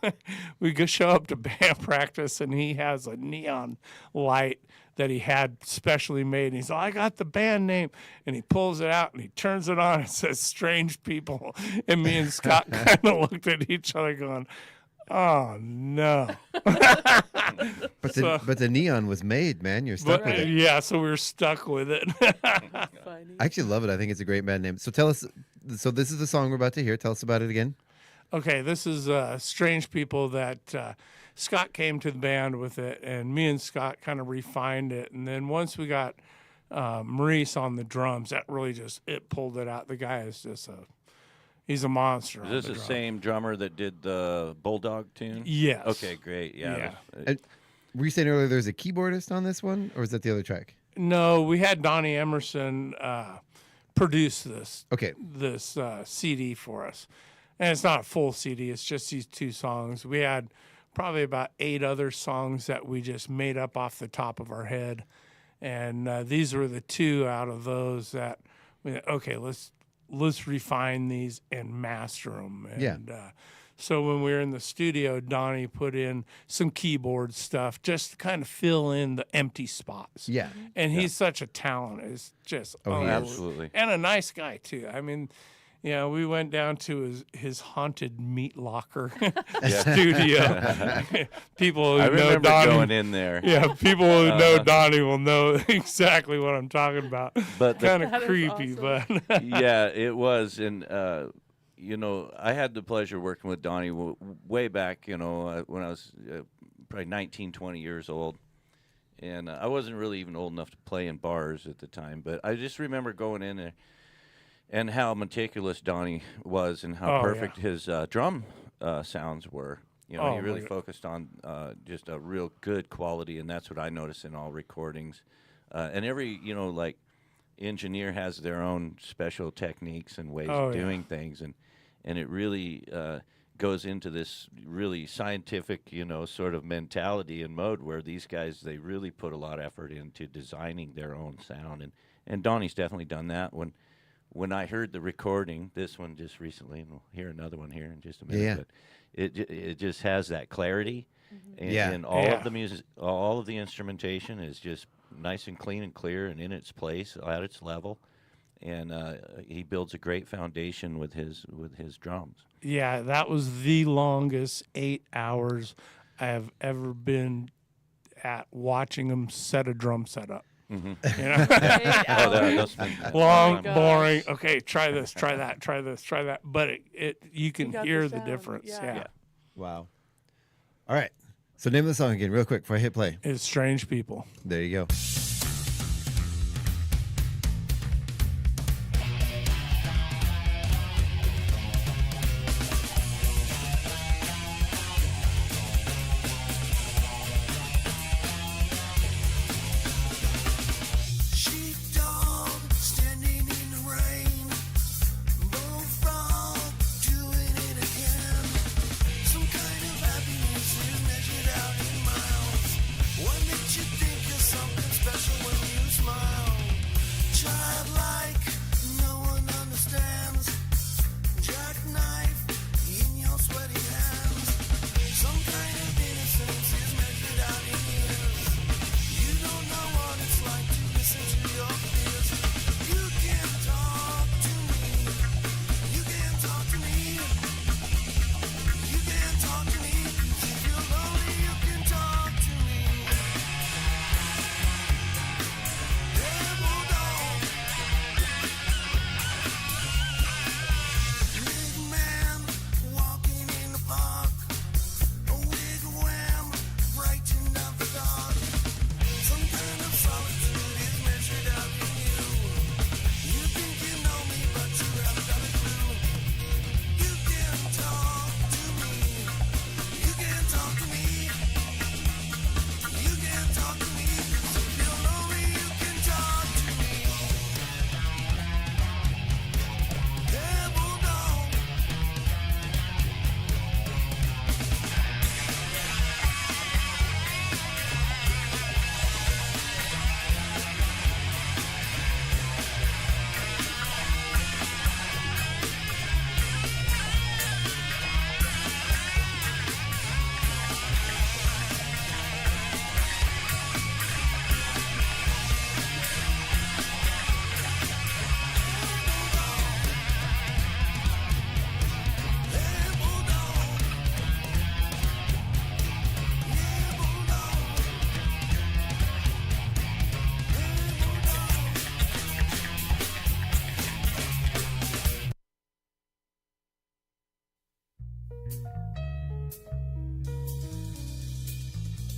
we go show up to band practice, and he has a neon light that he had specially made. And he's like, I got the band name. And he pulls it out and he turns it on and says, Strange People. And me and Scott kind of looked at each other going, oh, no. But the neon was made, man. You're stuck with it. Yeah, so we were stuck with it. I actually love it. I think it's a great band name. So tell us, so this is the song we're about to hear. Tell us about it again. Okay, this is Strange People that Scott came to the band with it, and me and Scott kind of refined it. And then once we got Maurice on the drums, that really it pulled it out. The guy is just he's a monster. Is this the same drummer that did the Bulldog tune? Yes. Okay, great. Yeah. Were you saying earlier there's a keyboardist on this one, or is that the other track? No, we had Donnie Emerson produce this. Okay. This CD for us. And it's not a full CD. It's just these two songs. We had probably about 8 other songs that we just made up off the top of our head. And these were the 2 out of those that, let's refine these and master them. And so when we were in the studio, Donnie put in some keyboard stuff just to kind of fill in the empty spots. Yeah. And he's such a talent. It's just absolutely. And a nice guy, too. I mean, we went down to his haunted meat locker studio. People who know Donnie, going in there. Yeah, people who know Donnie will know exactly what I'm talking about. But kind of creepy, awesome. but yeah, it was. And I had the pleasure of working with Donnie way back. When I was probably 19, 20 years old. And I wasn't really even old enough to play in bars at the time, but I just remember going in there. And how meticulous Donnie was, and how perfect his drum sounds were. He really focused on just a real good quality, and that's what I noticed in all recordings. And every engineer has their own special techniques and ways of doing things, and it really goes into this really scientific, sort of mentality and mode where these guys, they really put a lot of effort into designing their own sound, and Donnie's definitely done that. When I heard the recording, this one just recently, and we'll hear another one here in just a minute, but it just has that clarity, and all of the music, all of the instrumentation is just nice and clean and clear and in its place at its level, and he builds a great foundation with his drums. Yeah, that was the longest 8 hours I have ever been at watching him set a drum set up. Mm-hmm. You know? That's long, boring. Okay, try this, try that, try this, try that. But you can hear the difference. Yeah. Wow. All right. So name of the song again, real quick, before I hit play. It's Strange People. There you go.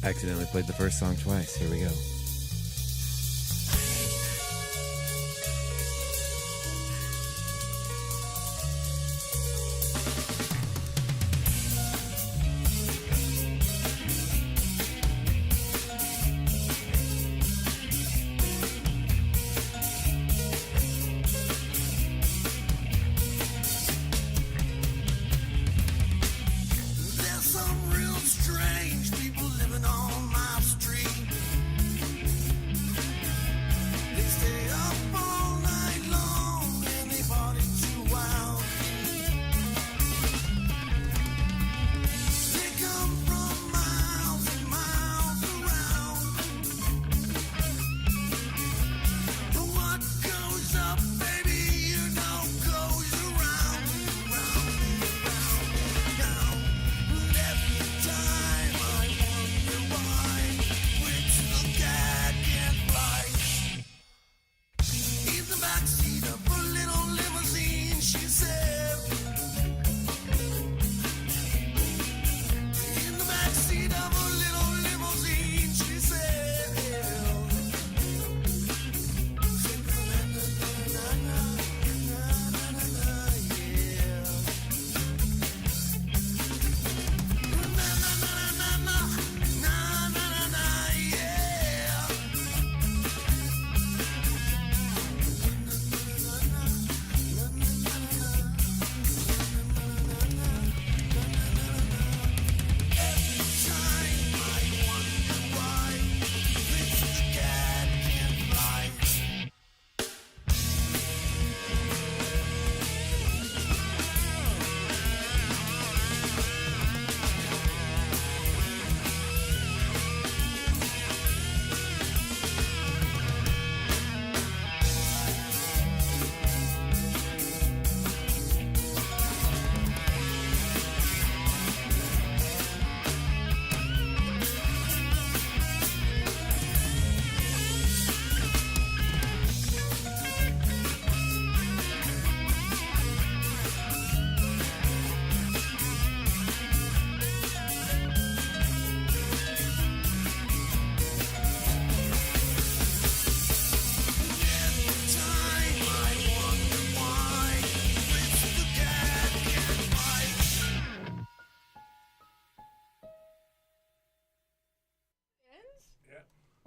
Accidentally played the first song twice. Here we go. There's some real strange people living on my street.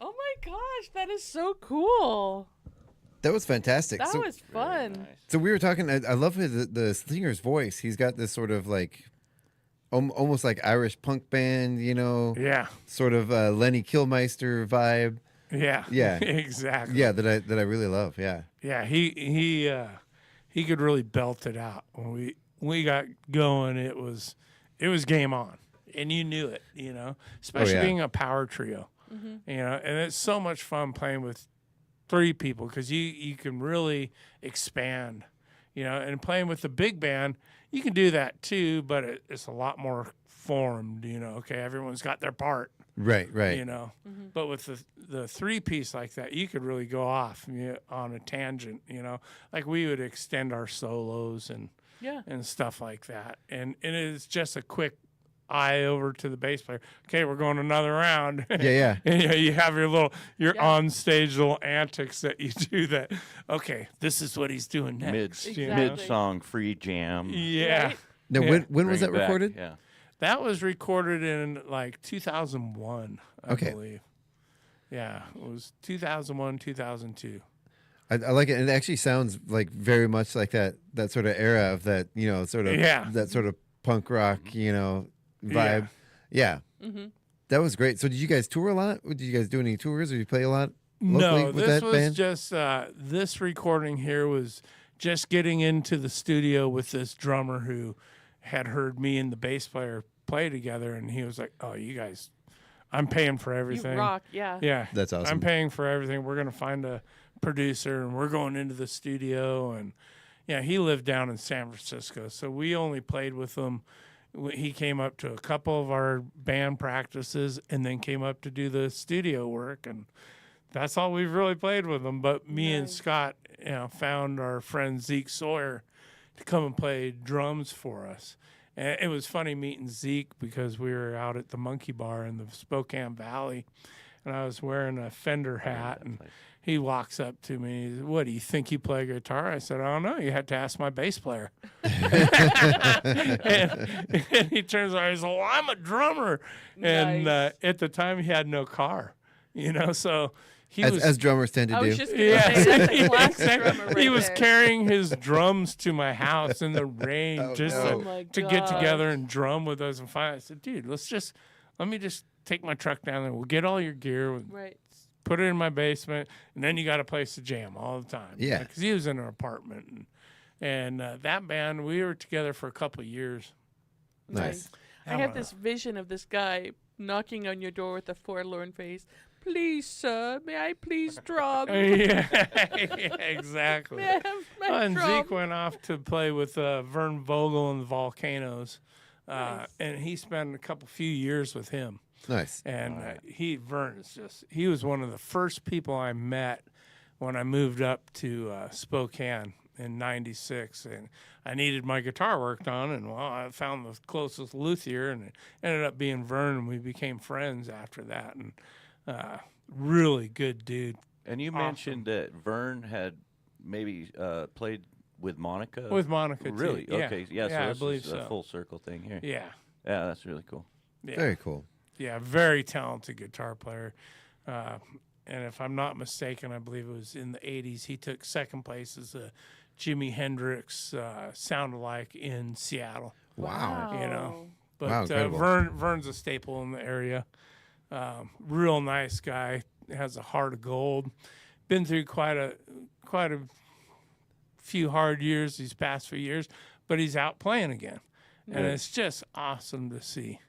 Oh my gosh, that is so cool. That was fantastic. That was fun. Nice. So we were talking. I love the singer's voice. He's got this sort of like, almost like Irish punk band, Yeah. sort of Lenny Kilmister vibe. Yeah. Yeah. Exactly. Yeah, that I really love. Yeah. Yeah. He could really belt it out. When we got going, it was game on, and you knew it. Especially being a power trio. Mm-hmm. And it's so much fun playing with 3 people because you can really expand, and playing with the big band, you can do that too, but it's a lot more formed, okay, everyone's got their part. Right. Mm-hmm. But with the 3-piece like that, you could really go off on a tangent, like we would extend our solos and stuff like that. And it is just a quick eye over to the bass player. Okay, we're going another round. Yeah. And, you have your on stage little antics that you do. That okay, this is what he's doing next. Mid song free jam. Yeah. Right? Now, when was that recorded? Yeah. That was recorded in like 2001, I Okay. believe. Yeah, it was 2001, 2002. I like it. And it actually sounds like very much like that sort of era of that, sort of that sort of punk rock, vibe. Yeah. Mm-hmm. That was great. So did you guys tour a lot? Did you guys do any tours or you play a lot locally No, with this that was band? just this recording here was just getting into the studio with this drummer who had heard me and the bass player play together, and he was like, "Oh, you guys, I'm paying for everything. You rock, yeah. Yeah, that's awesome. I'm paying for everything. We're gonna find a producer, and we're going into the studio." And yeah, he lived down in San Francisco, so we only played with him. He came up to a couple of our band practices, and then came up to do the studio work, and that's all we've really played with him. But me and Scott, found our friend Zeke Sawyer to come and play drums for us. And it was funny meeting Zeke because we were out at the Monkey Bar in the Spokane Valley, and I was wearing a Fender hat, and he walks up to me. He said, "What, do you think you play guitar?" I said, "I don't know. You have to ask my bass player." and he turns around and says, "Well, I'm a drummer." And at the time, he had no car, so he was, as drummers tend to do. I was just going to say, that's a classic drummer right he was there. carrying his drums to my house in the rain to get together and drum with us. And finally, I said, "Dude, let me just take my truck down there. We'll get all your gear, right, put it in my basement, and then you got a place to jam all the time." Yeah. Because he was in an apartment. And that band, we were together for a couple of years. Nice. I had this vision of this guy knocking on your door with a forlorn face. "Please, sir, may I please drum?" Yeah, exactly. May I have my And drum? Zeke went off to play with Vern Vogel and the Volcanoes. And he spent a few years with him. Nice. And Vern is he was one of the first people I met when I moved up to Spokane in '96, and I needed my guitar worked on, and I found the closest luthier, and it ended up being Vern, and we became friends after that. And really good dude. And you mentioned that Vern had maybe played with Monica. With Monica, too. Really? Yeah. Okay. Yeah. Yeah, I So this believe is so. a full circle thing here. Yeah. Yeah, that's really cool. Yeah. Very cool. Yeah, very talented guitar player. And if I'm not mistaken, I believe it was in the 80s, he took second place as a Jimi Hendrix sound-alike in Seattle. Wow. But Wow, incredible. Vern's a staple in the area. Real nice guy, has a heart of gold. Been through quite a few hard years these past few years, but he's out playing again. And it's just awesome to see,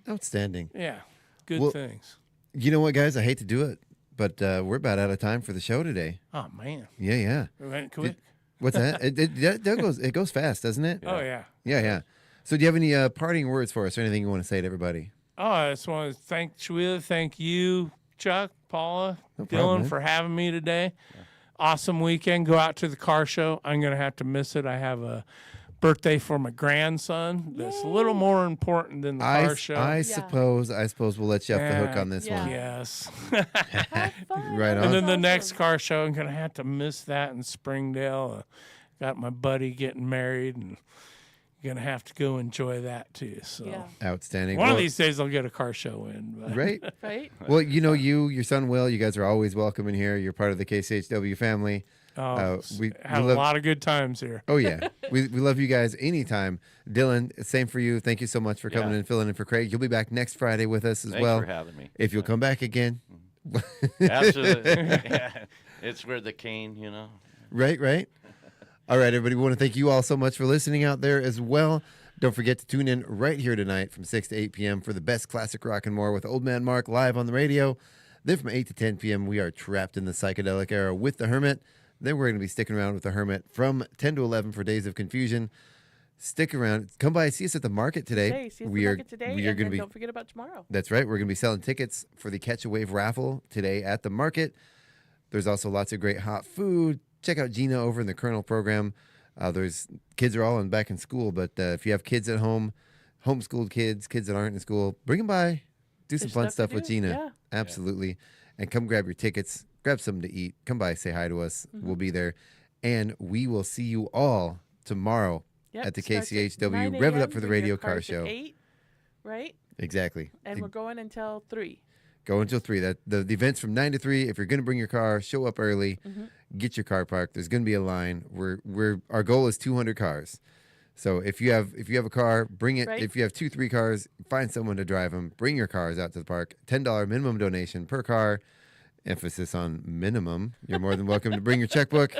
Outstanding. Yeah, good Well, things. You know what, guys? I hate to do it, but we're about out of time for the show today. Oh, man. Yeah. It went quick. What's that? It goes fast, doesn't it? Oh, yeah. Yeah. So do you have any parting words for us or anything you want to say to everybody? Oh, I just want to thank Chuila, thank you, Chuck, Paula, No Dylan, problem, man. for having me today. Awesome weekend. Go out to the car show. I'm going to have to miss it. I have a birthday for my grandson that's a little more important than the car show. I suppose we'll let you off the hook on this one. Yes. Right on. And then the next car show, I'm going to have to miss that in Springdale. Got my buddy getting married, and You're going to have to go enjoy that too. So Outstanding. One of these days I'll get a car show in. But. Right? Right. Well, your son Will, you guys are always welcome in here. You're part of the KCHW family. We have a lot of good times here. Oh, yeah. we love you guys anytime. Dylan, same for you. Thank you so much for coming and filling in for Craig. You'll be back next Friday with us as well. Thanks for having me. If you'll come back again. Absolutely. Yeah. It's where the cane, Right. All right, everybody. We want to thank you all so much for listening out there as well. Don't forget to tune in right here tonight from 6 to 8 p.m. for the best classic rock and more with Old Man Mark live on the radio. Then from 8 to 10 p.m., we are trapped in the psychedelic era with The Hermit. Then we're going to be sticking around with The Hermit from 10 to 11 for Days of Confusion. Stick around. Come by, see us at the market today. See us at the market today, we are and going to be. Don't forget about tomorrow. That's right. We're going to be selling tickets for the Catch a Wave raffle today at the market. There's also lots of great hot food. Check out Gina over in the Colonel program. There's kids are all back in school, but if you have kids at home, homeschooled kids that aren't in school, bring them by. Do some fun stuff with Gina. Yeah. Absolutely. And come grab your tickets. Grab something to eat. Come by, say hi to us. We'll be there. And we will see you all tomorrow at the KCHW. Rev it up for the radio car show. 8, right? Exactly. And we're going until 3. Go until 3. The event's from 9 to 3. If you're going to bring your car, show up early. Get your car parked. There's going to be a line. Our goal is 200 cars. So if you have a car, bring it. Right. If you have 2-3 cars, find someone to drive them. Bring your cars out to the park. $10 minimum donation per car. Emphasis on minimum. You're more than welcome to bring your checkbook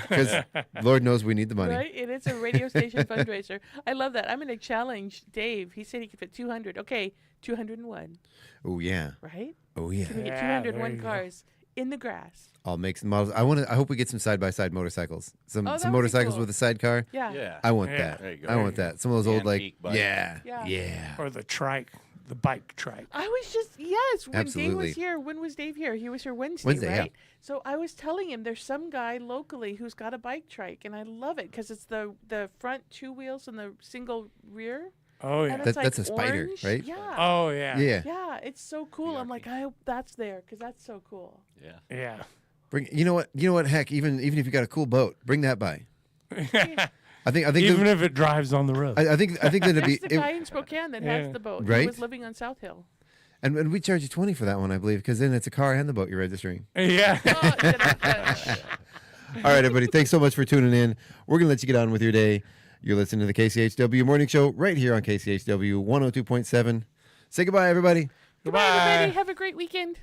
because Lord knows we need the money. Right? And it's a radio station fundraiser. I love that. I'm going to challenge Dave. He said he could fit 200. Okay, 201. Oh, yeah. Right? Oh, yeah. Can we get 201 cars in the grass? All makes and models. I hope we get some side-by-side motorcycles. Some motorcycles cool. with a sidecar. Yeah. I want that. There you go. I want that. Some of those old Antique like yeah. Or the trike, the bike trike. I was just when Dave was here. When was Dave here? He was here Wednesday, right? Yeah. So I was telling him there's some guy locally who's got a bike trike, and I love it because it's the front 2 wheels and the single rear. Oh yeah, and it's that's like a spider, orange. right? Yeah. Oh yeah. Yeah, it's so cool. I'm like, I hope that's there because that's so cool. Yeah. Bring. You know what? Heck, even if you got a cool boat, bring that by. I think even if it drives on the road. I think that'd be the guy in Spokane that has the boat. Right? He was living on South Hill. And we charge you $20 for that one, I believe, because then it's a car and the boat you're registering. Yeah. All right, everybody. Thanks so much for tuning in. We're gonna let you get on with your day. You're listening to the KCHW Morning Show right here on KCHW 102.7. Say goodbye, everybody. Goodbye, everybody. Have a great weekend.